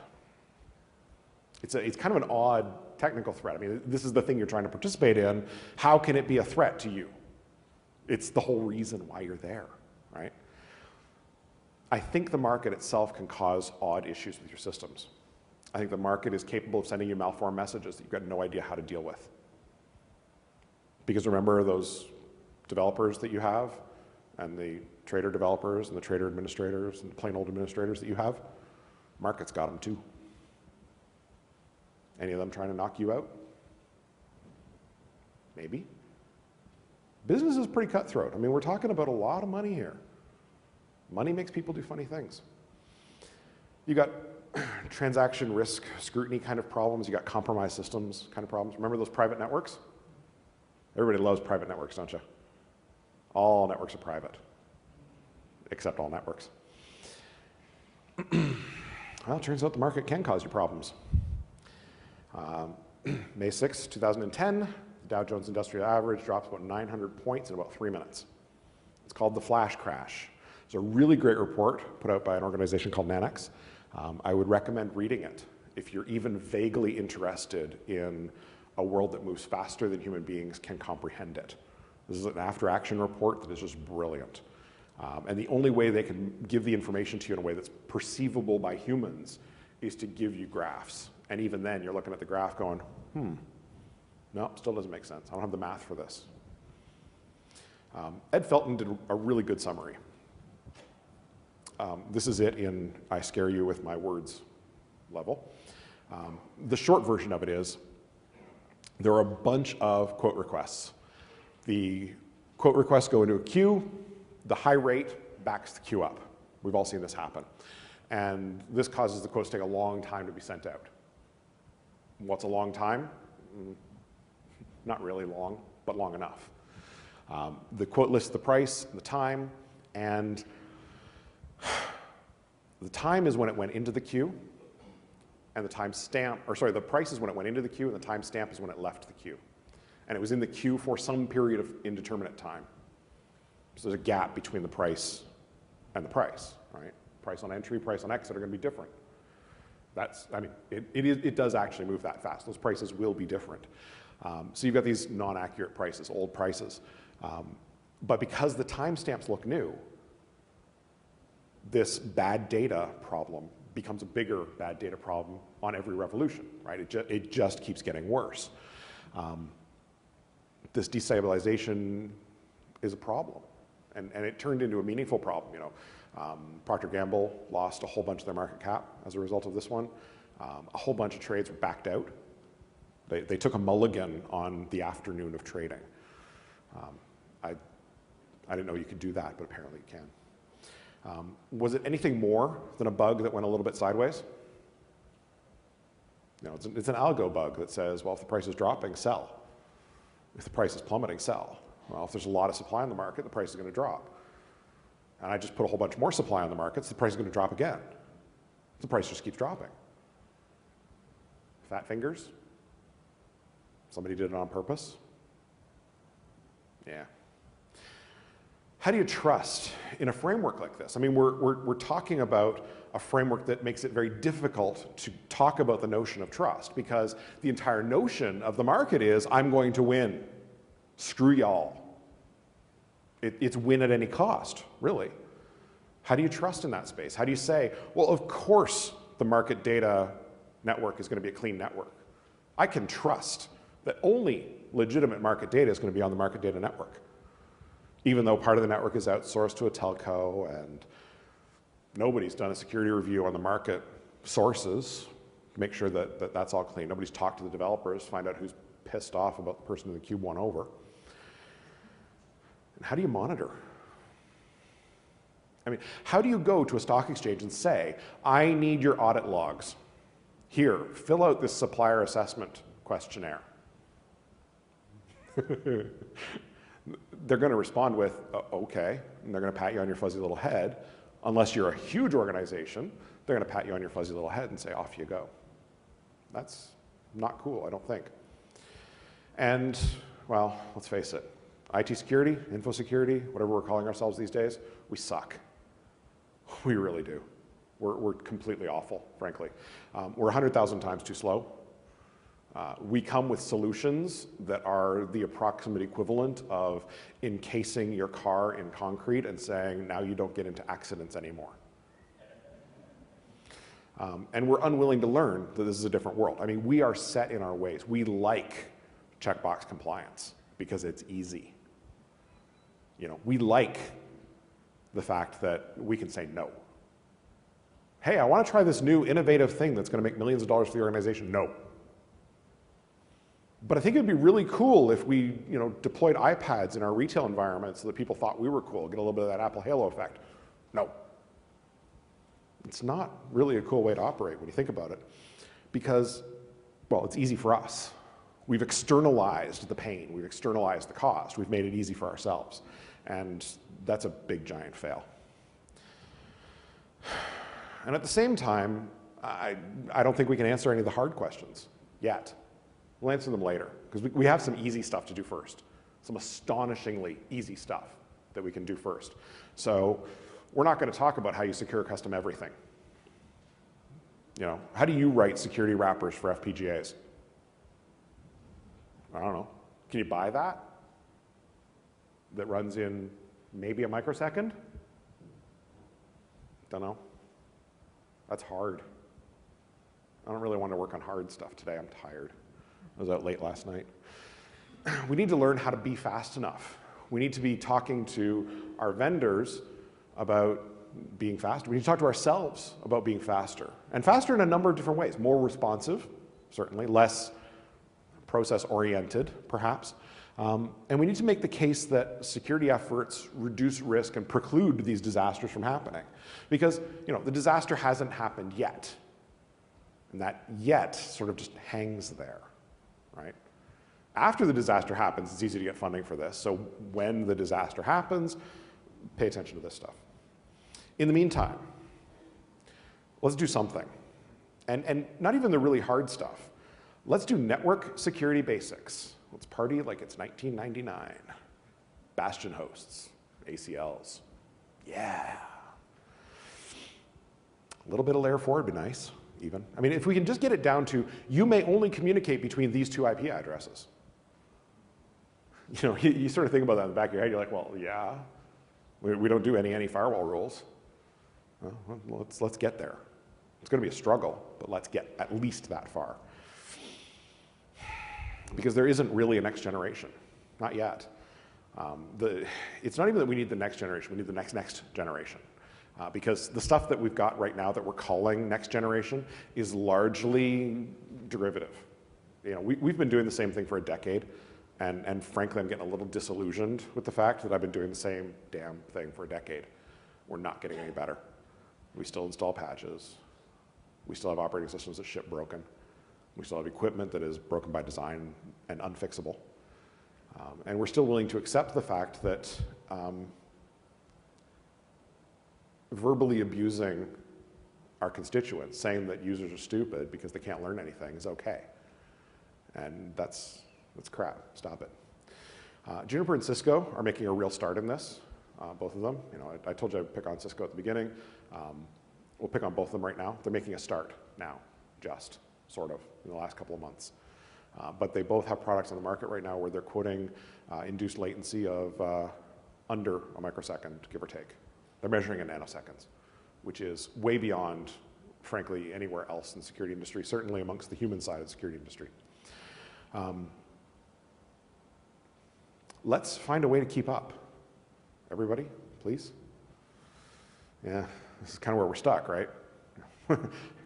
It's kind of an odd technical threat. I mean, this is the thing you're trying to participate in. How can it be a threat to you? It's the whole reason why you're there, right? I think the market itself can cause odd issues with your systems. I think the market is capable of sending you malformed messages that you've got no idea how to deal with. Because remember those developers that you have, and the trader developers, and the trader administrators, and the plain old administrators that you have? Market's got them too. Any of them trying to knock you out? Maybe. Business is pretty cutthroat. I mean, we're talking about a lot of money here. Money makes people do funny things. You got transaction risk scrutiny kind of problems. You got compromised systems kind of problems. Remember those private networks? Everybody loves private networks, don't you? All networks are private, except all networks. Well, it turns out the market can cause you problems. May 6, 2010, the Dow Jones Industrial Average drops about 900 points in about 3 minutes. It's called the flash crash. It's a really great report put out by an organization called Nanex. I would recommend reading it if you're even vaguely interested in a world that moves faster than human beings can comprehend it. This is an after-action report that is just brilliant. And the only way they can give the information to you in a way that's perceivable by humans is to give you graphs. And even then, you're looking at the graph going, no, still doesn't make sense. I don't have the math for this. Ed Felton did a really good summary. This is it in I scare you with my words level. The short version of it is, there are a bunch of quote requests. The quote requests go into a queue. The high rate backs the queue up. We've all seen this happen. And this causes the quotes to take a long time to be sent out. What's a long time? Not really long, but long enough. The quote lists the price, the time, and the time is when it went into the queue, and the time stamp, or sorry, the price is when it went into the queue, and the time stamp is when it left the queue. And it was in the queue for some period of indeterminate time. So there's a gap between the price and the price, right? Price on entry, price on exit are going to be different. That's, I mean, it does actually move that fast. Those prices will be different. So you've got these non-accurate prices, old prices. But because the timestamps look new, this bad data problem becomes a bigger bad data problem on every revolution, right? It just keeps getting worse. This destabilization is a problem, and it turned into a meaningful problem. You know, Procter & Gamble lost a whole bunch of their market cap as a result of this one. A whole bunch of trades were backed out. They took a mulligan on the afternoon of trading. I didn't know you could do that, but apparently you can. Was it anything more than a bug that went a little bit sideways? You know, it's an algo bug that says, well, if the price is dropping, sell. If the price is plummeting, sell. Well, if there's a lot of supply on the market, the price is going to drop. And I just put a whole bunch more supply on the market, so the price is going to drop again. The price just keeps dropping. Fat fingers? Somebody did it on purpose? Yeah. How do you trust in a framework like this? I mean, we're talking about a framework that makes it very difficult to talk about the notion of trust, because the entire notion of the market is, I'm going to win. Screw y'all. It's win at any cost, really. How do you trust in that space? How do you say, well, of course the market data network is going to be a clean network. I can trust that only legitimate market data is going to be on the market data network, even though part of the network is outsourced to a telco and nobody's done a security review on the market sources to make sure that that's all clean. Nobody's talked to the developers, find out who's pissed off about the person in the cube won over. And how do you monitor? I mean, how do you go to a stock exchange and say, I need your audit logs. Here, fill out this supplier assessment questionnaire. They're going to respond with, okay, and they're going to pat you on your fuzzy little head. Unless you're a huge organization, they're going to pat you on your fuzzy little head and say, off you go. That's not cool, I don't think. And, well, let's face it, IT security, info security, whatever we're calling ourselves these days, we suck. We really do. We're completely awful, frankly. We're 100,000 times too slow. We come with solutions that are the approximate equivalent of encasing your car in concrete and saying, now you don't get into accidents anymore. And we're unwilling to learn that this is a different world. I mean, we are set in our ways. We like checkbox compliance because it's easy. You know, we like the fact that we can say no. Hey, I want to try this new innovative thing that's going to make millions of dollars for the organization. No. But I think it'd be really cool if we, deployed iPads in our retail environment so that people thought we were cool, get a little bit of that Apple Halo effect. No. It's not really a cool way to operate when you think about it, because, well, it's easy for us. We've externalized the pain. We've externalized the cost. We've made it easy for ourselves. And that's a big, giant fail. And at the same time, I don't think we can answer any of the hard questions yet. We'll answer them later, because we have some easy stuff to do first, some astonishingly easy stuff that we can do first. So we're not going to talk about how you secure custom everything. How do you write security wrappers for FPGAs? I don't know. Can you buy that runs in maybe a microsecond? Don't know. That's hard. I don't really want to work on hard stuff today. I'm tired. I was out late last night. We need to learn how to be fast enough. We need to be talking to our vendors about being faster. We need to talk to ourselves about being faster. And faster in a number of different ways. More responsive, certainly. Less process-oriented, perhaps. And we need to make the case that security efforts reduce risk and preclude these disasters from happening. Because, the disaster hasn't happened yet. And that yet sort of just hangs there, right? After the disaster happens, it's easy to get funding for this. So when the disaster happens, pay attention to this stuff. In the meantime, let's do something. And not even the really hard stuff. Let's do network security basics. Let's party like it's 1999. Bastion hosts, ACLs. Yeah. A little bit of layer 4 would be nice, even. I mean, if we can just get it down to, you may only communicate between these two IP addresses. You sort of think about that in the back of your head. You're like, well, yeah. We don't do any firewall rules. Well, let's get there. It's going to be a struggle, but let's get at least that far. Because there isn't really a next generation, not yet. It's not even that we need the next generation, we need the next generation. Because the stuff that we've got right now that we're calling next generation is largely derivative. We've been doing the same thing for a decade, and frankly, I'm getting a little disillusioned with the fact that I've been doing the same damn thing for a decade. We're not getting any better. We still install patches. We still have operating systems that ship broken. We still have equipment that is broken by design and unfixable. And we're still willing to accept the fact that verbally abusing our constituents, saying that users are stupid because they can't learn anything, is okay. And that's crap. Stop it. Juniper and Cisco are making a real start in this, both of them. You know, I told you I'd pick on Cisco at the beginning. We'll pick on both of them right now. They're making a start now, just sort of, in the last couple of months. But they both have products on the market right now where they're quoting induced latency of under a microsecond, give or take. They're measuring in nanoseconds, which is way beyond, frankly, anywhere else in the security industry, certainly amongst the human side of the security industry. Let's find a way to keep up. Everybody, please? Yeah, this is kind of where we're stuck, right?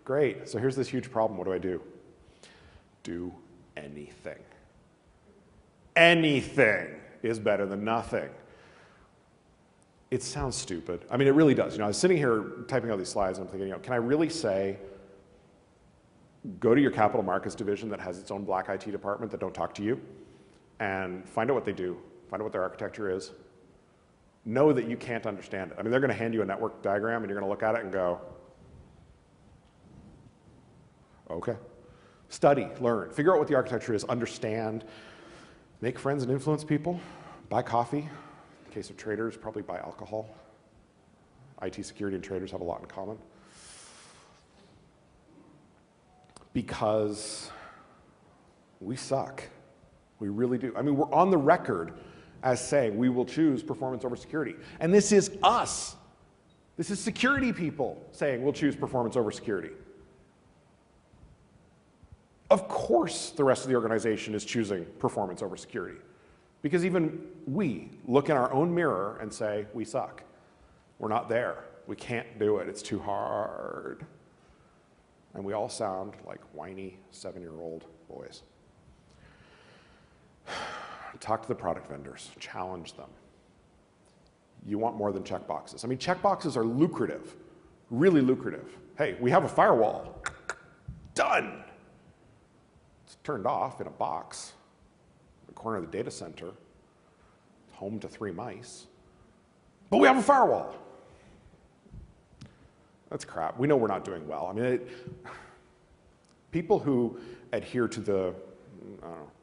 Great, so here's this huge problem. What do? Do anything. Anything is better than nothing. It sounds stupid. I mean, it really does. You know, I was sitting here typing out these slides and I'm thinking, you know, can I really say, go to your capital markets division that has its own black IT department that don't talk to you and find out what they do, find out what their architecture is, know that you can't understand it. I mean, they're going to hand you a network diagram and you're going to look at it and go, okay. Study, learn, figure out what the architecture is, understand, make friends and influence people, buy coffee. In the case of traders, probably buy alcohol. IT security and traders have a lot in common. Because we suck. We really do. I mean, we're on the record as saying we will choose performance over security. And this is us. This is security people saying we'll choose performance over security. Of course, the rest of the organization is choosing performance over security. Because even we look in our own mirror and say, we suck. We're not there. We can't do it. It's too hard. And we all sound like whiny 7-year-old boys. Talk to the product vendors. Challenge them. You want more than checkboxes. I mean, checkboxes are lucrative, really lucrative. Hey, we have a firewall. Done. It's turned off in a box in the corner of the data center. It's home to 3 mice. But we have a firewall. That's crap. We know we're not doing well. I mean, people who adhere to the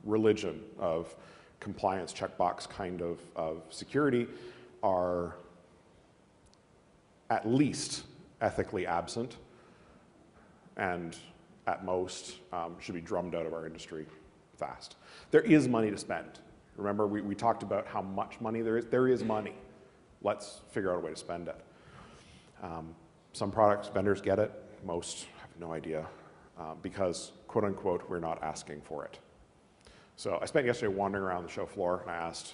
religion of compliance checkbox kind of security are at least ethically absent and at most should be drummed out of our industry fast. There is money to spend. Remember, we talked about how much money there is. There is money. Let's figure out a way to spend it. Some products, vendors get it. Most have no idea because, quote unquote, we're not asking for it. So I spent yesterday wandering around the show floor and I asked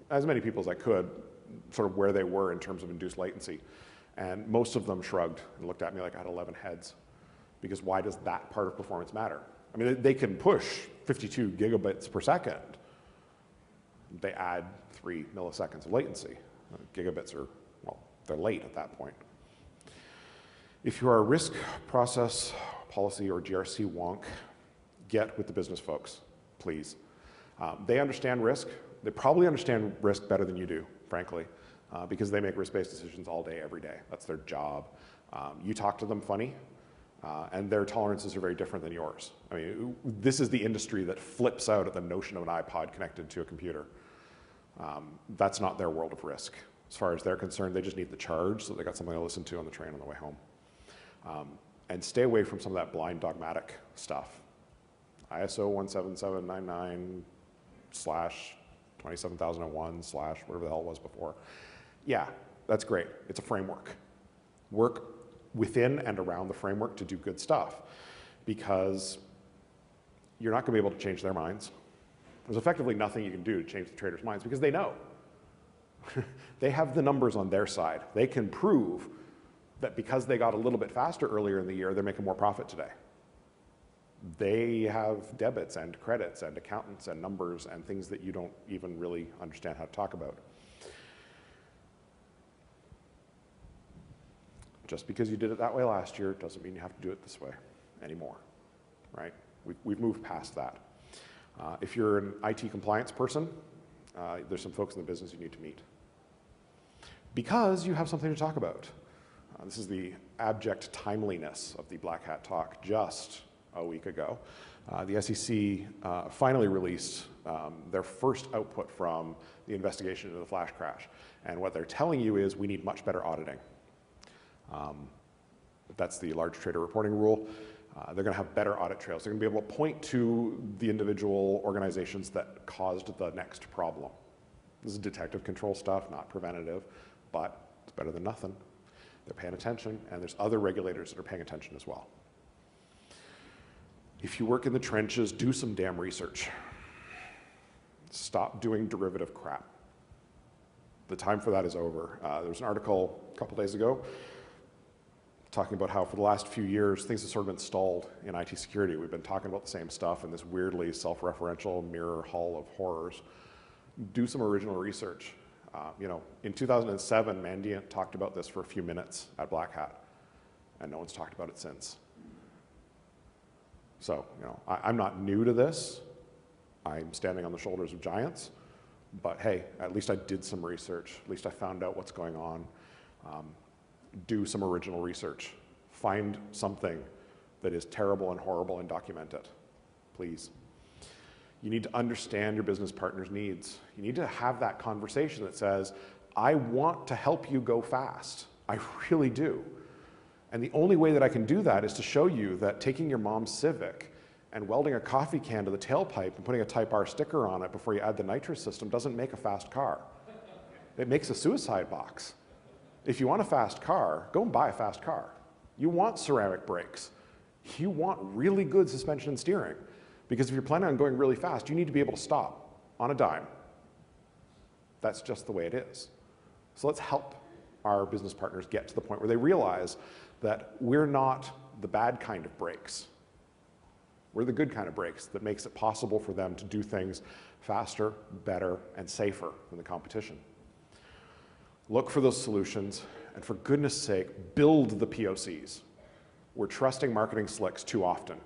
as many people as I could sort of where they were in terms of induced latency. And most of them shrugged and looked at me like I had 11 heads. Because why does that part of performance matter? I mean, they can push 52 gigabits per second. They add 3 milliseconds of latency. Gigabits are, well, they're late at that point. If you are a risk, process, policy, or GRC wonk, get with the business folks, please. They understand risk. They probably understand risk better than you do, frankly, because they make risk-based decisions all day, every day. That's their job. You talk to them funny, and their tolerances are very different than yours. I mean, this is the industry that flips out at the notion of an iPod connected to a computer. That's not their world of risk. As far as they're concerned, they just need the charge so they got something to listen to on the train on the way home. And stay away from some of that blind dogmatic stuff. ISO 17799/27001/ whatever the hell it was before. Yeah, that's great. It's a framework. Work within and around the framework to do good stuff because you're not going to be able to change their minds. There's effectively nothing you can do to change the traders' minds because they know. They have the numbers on their side. They can prove that because they got a little bit faster earlier in the year, they're making more profit today. They have debits and credits and accountants and numbers and things that you don't even really understand how to talk about. Just because you did it that way last year doesn't mean you have to do it this way anymore, right? We've moved past that. If you're an IT compliance person, there's some folks in the business you need to meet. Because you have something to talk about. This is the abject timeliness of the BlackHat talk just a week ago. The SEC finally released their first output from the investigation into the flash crash. And what they're telling you is we need much better auditing. That's the large trader reporting rule. They're going to have better audit trails. They're going to be able to point to the individual organizations that caused the next problem. This is detective control stuff, not preventative, but it's better than nothing. They're paying attention, and there's other regulators that are paying attention as well. If you work in the trenches, do some damn research. Stop doing derivative crap. The time for that is over. There was an article a couple days ago talking about how for the last few years, things have sort of been stalled in IT security. We've been talking about the same stuff in this weirdly self-referential mirror hall of horrors. Do some original research. In 2007, Mandiant talked about this for a few minutes at BlackHat, and no one's talked about it since. So, I'm not new to this. I'm standing on the shoulders of giants, but hey, at least I did some research. At least I found out what's going on. Do some original research. Find something that is terrible and horrible and document it, please. You need to understand your business partner's needs. You need to have that conversation that says, I want to help you go fast. I really do. And the only way that I can do that is to show you that taking your mom's Civic and welding a coffee can to the tailpipe and putting a Type R sticker on it before you add the nitrous system doesn't make a fast car. It makes a suicide box. If you want a fast car, go and buy a fast car. You want ceramic brakes. You want really good suspension and steering. Because if you're planning on going really fast, you need to be able to stop on a dime. That's just the way it is. So let's help our business partners get to the point where they realize that we're not the bad kind of brakes. We're the good kind of brakes that makes it possible for them to do things faster, better, and safer than the competition. Look for those solutions, and for goodness sake, build the POCs. We're trusting marketing slicks too often.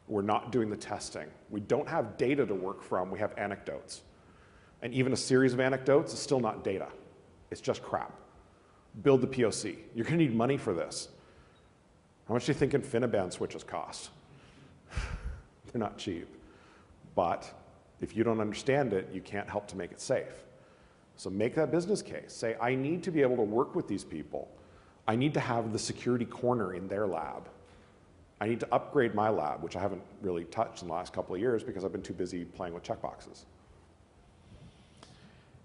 We're not doing the testing. We don't have data to work from, we have anecdotes. And even a series of anecdotes is still not data. It's just crap. Build the POC. You're gonna need money for this. How much do you think InfiniBand switches cost? They're not cheap. But if you don't understand it, you can't help to make it safe. So make that business case. Say, I need to be able to work with these people. I need to have the security corner in their lab. I need to upgrade my lab, which I haven't really touched in the last couple of years because I've been too busy playing with checkboxes.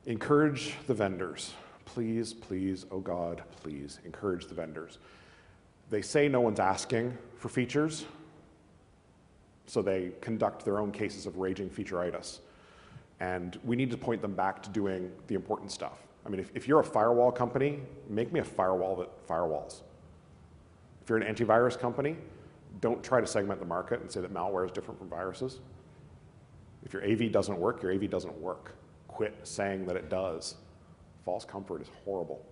Encourage the vendors. Please, please, oh God, please encourage the vendors. They say no one's asking for features, so they conduct their own cases of raging featureitis. And we need to point them back to doing the important stuff. I mean, if you're a firewall company, make me a firewall that firewalls. If you're an antivirus company, don't try to segment the market and say that malware is different from viruses. If your AV doesn't work, your AV doesn't work. Quit saying that it does. False comfort is horrible.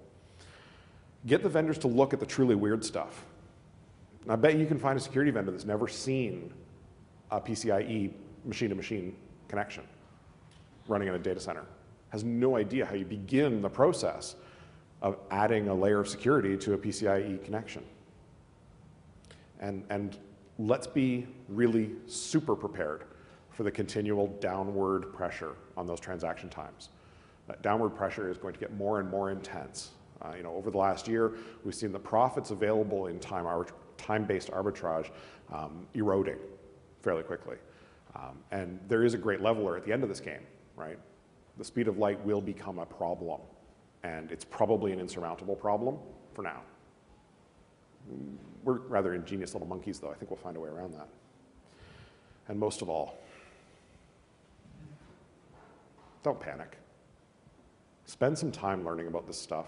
Get the vendors to look at the truly weird stuff. And I bet you can find a security vendor that's never seen a PCIe machine-to-machine connection running in a data center. Has no idea how you begin the process of adding a layer of security to a PCIe connection. And let's be really super prepared for the continual downward pressure on those transaction times. That downward pressure is going to get more and more intense. Over the last year, we've seen the profits available in time-based arbitrage eroding fairly quickly. And there is a great leveler at the end of this game, right? The speed of light will become a problem, and it's probably an insurmountable problem for now. We're rather ingenious little monkeys, though. I think we'll find a way around that. And most of all, don't panic. Spend some time learning about this stuff.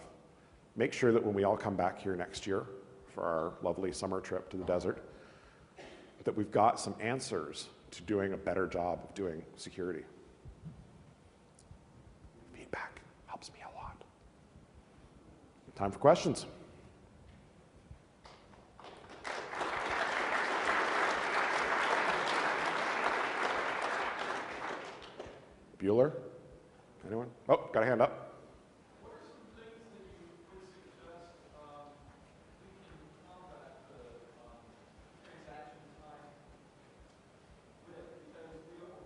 Make sure that when we all come back here next year for our lovely summer trip to the desert, that we've got some answers to doing a better job of doing security. Feedback helps me a lot. Time for questions. Bueller? Anyone? Oh, got a hand up. What are some things that you would suggest we can combat the transaction time with? Because we are getting that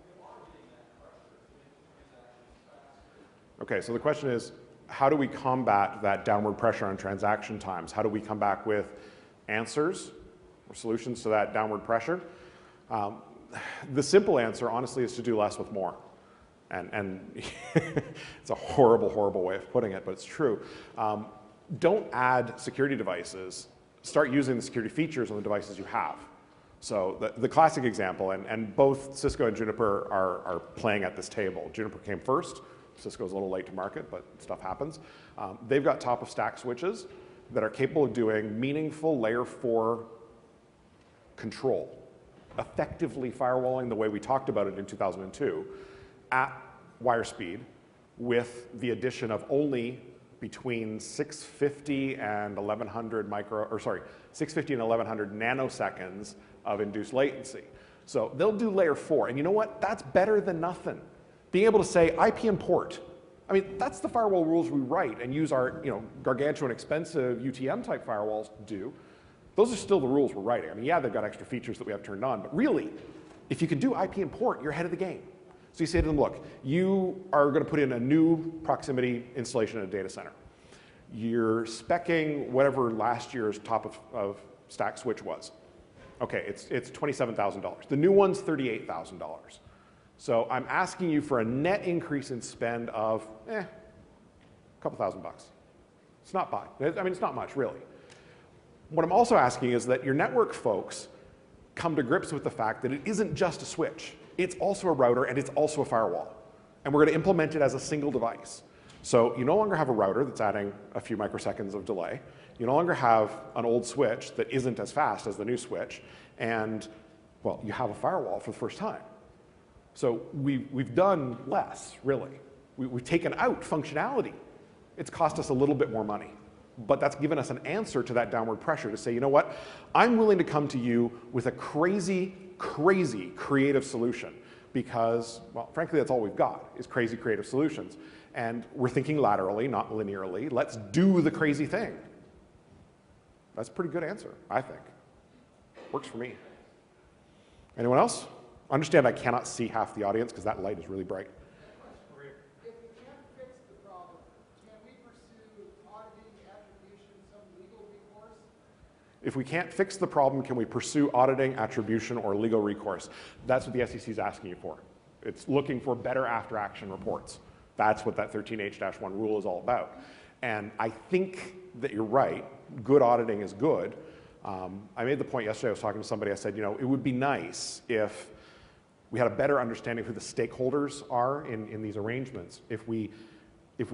pressure to make the transactions faster. Okay, so the question is, how do we combat that downward pressure on transaction times? How do we come back with answers or solutions to that downward pressure? The simple answer, honestly, is to do less with more. And it's a horrible, horrible way of putting it, but it's true. Don't add security devices. Start using the security features on the devices you have. So the classic example, and both Cisco and Juniper are playing at this table. Juniper came first. Cisco's a little late to market, but stuff happens. They've got top-of-stack switches that are capable of doing meaningful layer 4 control, effectively firewalling the way we talked about it in 2002 at wire speed with the addition of only between 650 and 1100 650 and 1100 nanoseconds of induced latency. So they'll do layer 4, and you know what? That's better than nothing. Being able to say IP and port, I mean, that's the firewall rules we write and use our gargantuan expensive UTM type firewalls to do. Those are still the rules we're writing. I mean, yeah, they've got extra features that we have turned on, but really, if you can do IP and port, you're ahead of the game. So you say to them, look, you are going to put in a new proximity installation in a data center. You're speccing whatever last year's top of stack switch was. Okay, it's $27,000. The new one's $38,000. So I'm asking you for a net increase in spend of, a couple $1,000 bucks. It's not bad. I mean, it's not much, really. What I'm also asking is that your network folks come to grips with the fact that it isn't just a switch. It's also a router, and it's also a firewall. And we're going to implement it as a single device. So you no longer have a router that's adding a few microseconds of delay. You no longer have an old switch that isn't as fast as the new switch. And, well, you have a firewall for the first time. So we've done less, really. We've taken out functionality. It's cost us a little bit more money. But that's given us an answer to that downward pressure to say, you know what? I'm willing to come to you with a crazy, crazy creative solution because, well, frankly, that's all we've got is crazy creative solutions. And we're thinking laterally, not linearly. Let's do the crazy thing. That's a pretty good answer, I think. Works for me. Anyone else? Understand I cannot see half the audience because that light is really bright. If we can't fix the problem, can we pursue auditing, attribution, some legal recourse? If we can't fix the problem, can we pursue auditing, attribution, or legal recourse? That's what the SEC is asking you for. It's looking for better after-action reports. That's what that 13H-1 rule is all about. And I think that you're right. Good auditing is good. I made the point yesterday, I was talking to somebody, I said, you know, it would be nice if we had a better understanding of who the stakeholders are in these arrangements. If we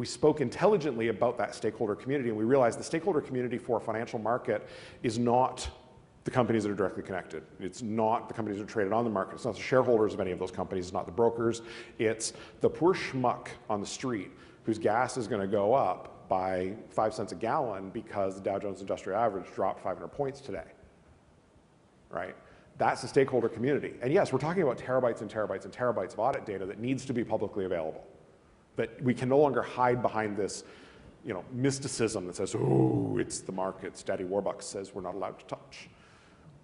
spoke intelligently about that stakeholder community and we realized the stakeholder community for a financial market is not the companies that are directly connected. It's not the companies that are traded on the market. It's not the shareholders of any of those companies. It's not the brokers. It's the poor schmuck on the street whose gas is going to go up by 5 cents a gallon because the Dow Jones Industrial Average dropped 500 points today, right? That's the stakeholder community. And yes, we're talking about terabytes and terabytes and terabytes of audit data that needs to be publicly available. That we can no longer hide behind this, you know, mysticism that says, oh, it's the markets. Daddy Warbucks says we're not allowed to touch.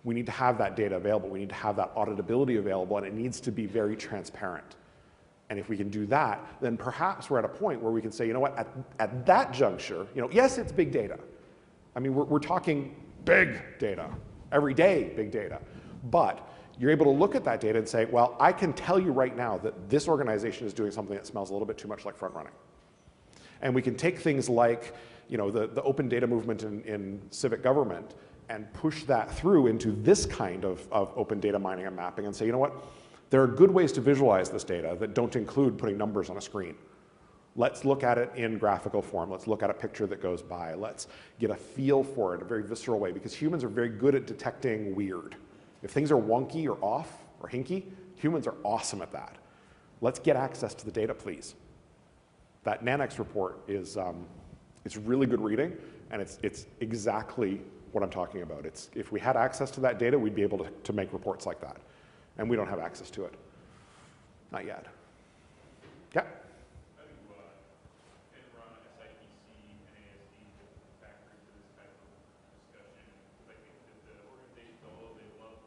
We need to have that data available. We need to have that auditability available, and it needs to be very transparent. And if we can do that, then perhaps we're at a point where we can say, you know what, at that juncture, you know, yes, it's big data. I mean, we're talking big data, every day big data. But you're able to look at that data and say, well, I can tell you right now that this organization is doing something that smells a little bit too much like front running. And we can take things like, you know, the open data movement in civic government and push that through into this kind of open data mining and mapping and say, you know what, there are good ways to visualize this data that don't include putting numbers on a screen. Let's look at it in graphical form. Let's look at a picture that goes by. Let's get a feel for it in a very visceral way because humans are very good at detecting weird. If things are wonky or off or hinky, humans are awesome at that. Let's get access to the data, please. That NANEX report is it's really good reading, and it's exactly what I'm talking about. If we had access to that data, we'd be able to make reports like that. And we don't have access to it. Not yet. Yeah. How do FINRA, SIPC, and ASD factor into this type of discussion? Because I think that the organizations, although they love,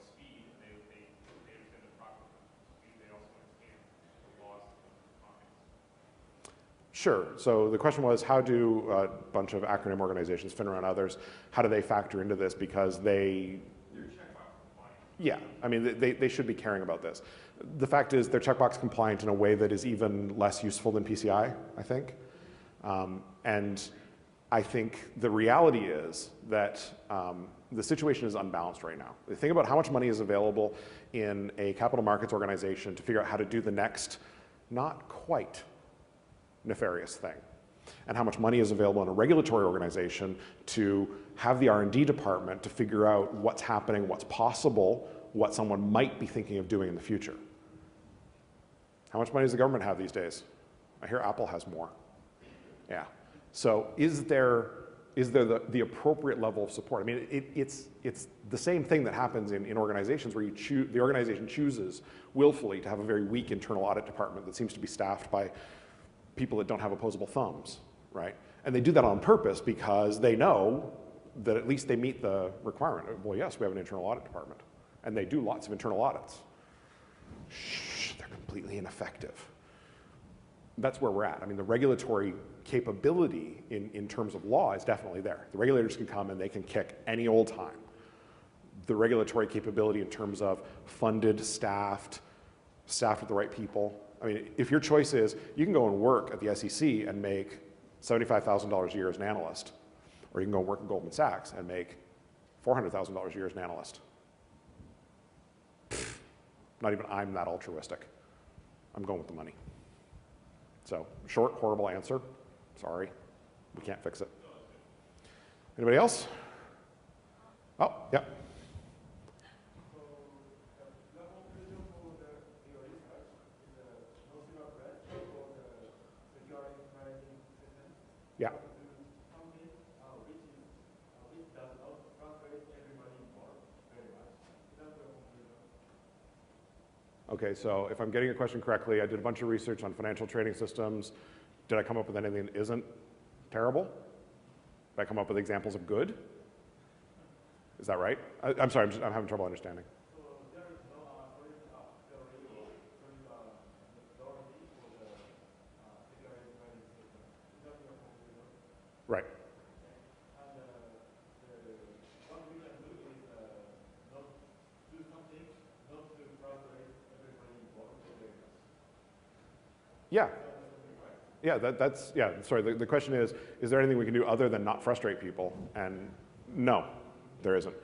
speed, and they understand the proper speed, they also understand the laws and fines. Sure. So the question was, how do a bunch of acronym organizations, FINRA and others, how do they factor into this? Because they're checkbox compliant. Yeah, I mean, they should be caring about this. The fact is they're checkbox compliant in a way that is even less useful than PCI, I think. And I think the reality is that the situation is unbalanced right now. Think about how much money is available in a capital markets organization to figure out how to do the next, not quite nefarious thing, and how much money is available in a regulatory organization to have the R&D department to figure out what's happening, what's possible, what someone might be thinking of doing in the future. How much money does the government have these days? I hear Apple has more. Yeah. So is there the appropriate level of support? I mean, it's the same thing that happens in organizations where the organization chooses willfully to have a very weak internal audit department that seems to be staffed by people that don't have opposable thumbs, right? And they do that on purpose because they know that at least they meet the requirement. Well, yes, we have an internal audit department, and they do lots of internal audits. Shh, they're completely ineffective. That's where we're at. I mean, the regulatory capability in terms of law is definitely there. The regulators can come and they can kick any old time. The regulatory capability in terms of funded, staffed with the right people. I mean, if your choice is you can go and work at the SEC and make $75,000 a year as an analyst, or you can go work at Goldman Sachs and make $400,000 a year as an analyst. Not even I'm that altruistic. I'm going with the money. So, short, horrible answer. Sorry, we can't fix it. Anybody else? Oh, yeah. Yeah. Okay, so if I'm getting your question correctly, I did a bunch of research on financial trading systems. Did I come up with anything that isn't terrible? Did I come up with examples of good? Is that right? I'm sorry, I'm having trouble understanding. Right. Yeah. Yeah, yeah, sorry, the question is there anything we can do other than not frustrate people? And no, there isn't.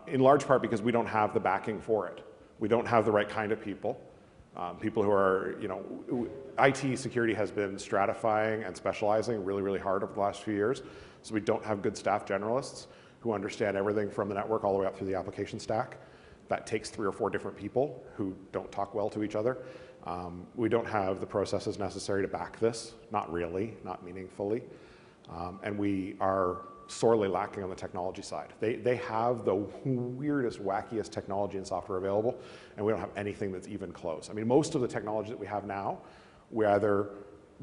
In large part because we don't have the backing for it. We don't have the right kind of people. People who are, IT security has been stratifying and specializing really, really hard over the last few years. So we don't have good staff generalists who understand everything from the network all the way up through the application stack. That takes 3 or 4 different people who don't talk well to each other. We don't have the processes necessary to back this, not really, not meaningfully. And we are sorely lacking on the technology side. They have the weirdest, wackiest technology and software available, and we don't have anything that's even close. I mean, most of the technology that we have now, we either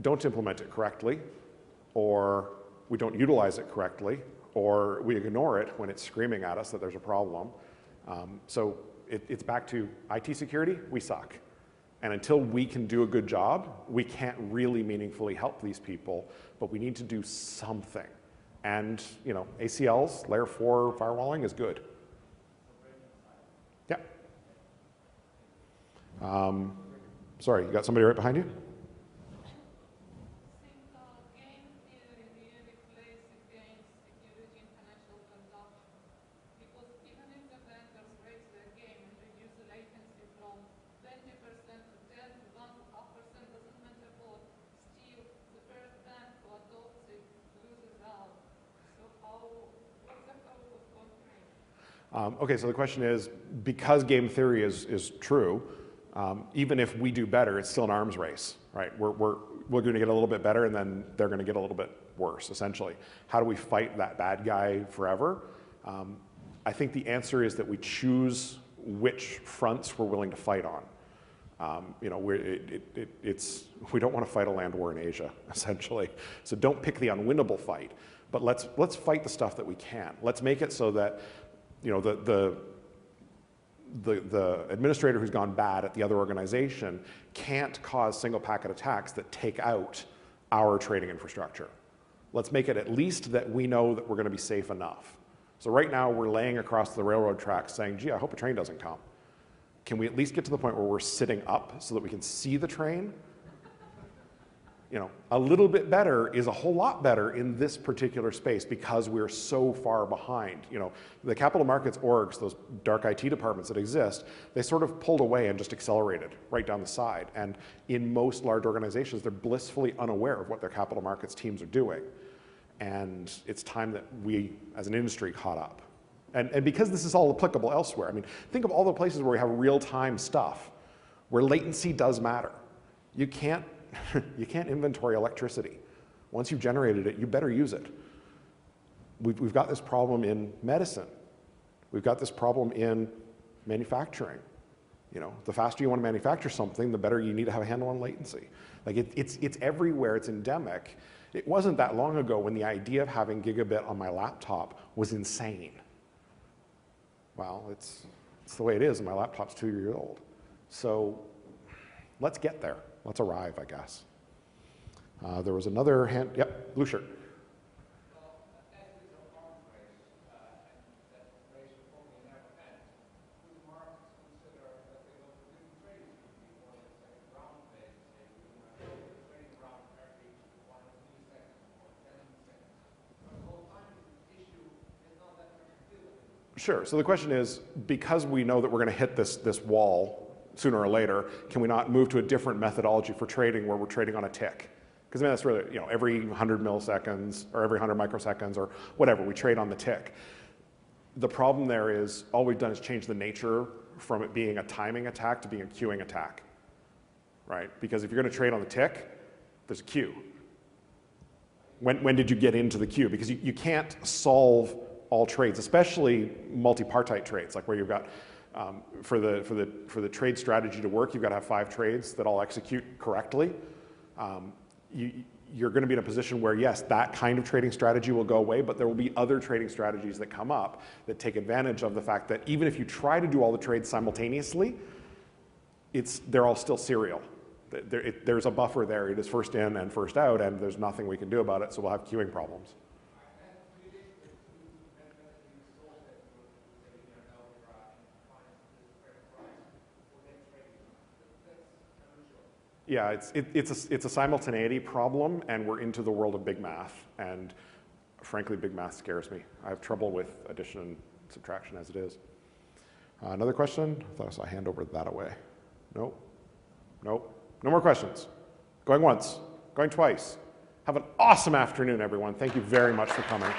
don't implement it correctly, or we don't utilize it correctly, or we ignore it when it's screaming at us that there's a problem. So it's back to IT security, we suck. And until we can do a good job, we can't really meaningfully help these people, but we need to do something. And, ACLs, layer 4 firewalling is good. Yeah. Sorry, you got somebody right behind you? Okay, so the question is, because game theory is true, even if we do better, it's still an arms race, right? We're going to get a little bit better, and then they're going to get a little bit worse, essentially. How do we fight that bad guy forever? I think the answer is that we choose which fronts we're willing to fight on. You know, we don't want to fight a land war in Asia, essentially. So don't pick the unwinnable fight, but let's fight the stuff that we can. Let's make it so that, you know, the administrator who's gone bad at the other organization can't cause single packet attacks that take out our trading infrastructure. Let's make it at least that we know that we're going to be safe enough. So right now we're laying across the railroad tracks saying, gee, I hope a train doesn't come. Can we at least get to the point where we're sitting up so that we can see the train? You know, a little bit better is a whole lot better in this particular space because we're so far behind. You know, the capital markets orgs, those dark IT departments that exist, they sort of pulled away and just accelerated right down the side. And in most large organizations, they're blissfully unaware of what their capital markets teams are doing. And it's time that we, as an industry, caught up. And because this is all applicable elsewhere, I mean, think of all the places where we have real-time stuff, where latency does matter. You can't inventory electricity. Once you've generated it, you better use it. We've got this problem in medicine. We've got this problem in manufacturing. You know, the faster you want to manufacture something, the better you need to have a handle on latency. Like it's everywhere, it's endemic. It wasn't that long ago when the idea of having gigabit on my laptop was insane. Well, it's the way it is, and my laptop's 2 years old. So let's get there. Let's arrive, I guess. There was another hand. Yep, blue shirt. Sure. So the question is, because we know that we're going to hit this wall sooner or later, can we not move to a different methodology for trading where we're trading on a tick? Because I mean, that's really, you know, every 100 milliseconds or every 100 microseconds or whatever, we trade on the tick. The problem there is all we've done is change the nature from it being a timing attack to being a queuing attack, right? Because if you're going to trade on the tick, there's a queue. When did you get into the queue? Because you can't solve all trades, especially multi-partite trades, like where you've got, for the trade strategy to work, you've got to have 5 trades that all execute correctly. You're going to be in a position where, yes, that kind of trading strategy will go away, but there will be other trading strategies that come up that take advantage of the fact that even if you try to do all the trades simultaneously, they're all still serial. There's a buffer there. It is first in and first out, and there's nothing we can do about it, so we'll have queuing problems. Yeah, it's a simultaneity problem, and we're into the world of big math, and frankly, big math scares me. I have trouble with addition and subtraction as it is. Another question? I thought I saw a hand over that away. Nope. Nope. No more questions. Going once, going twice. Have an awesome afternoon, everyone. Thank you very much for coming.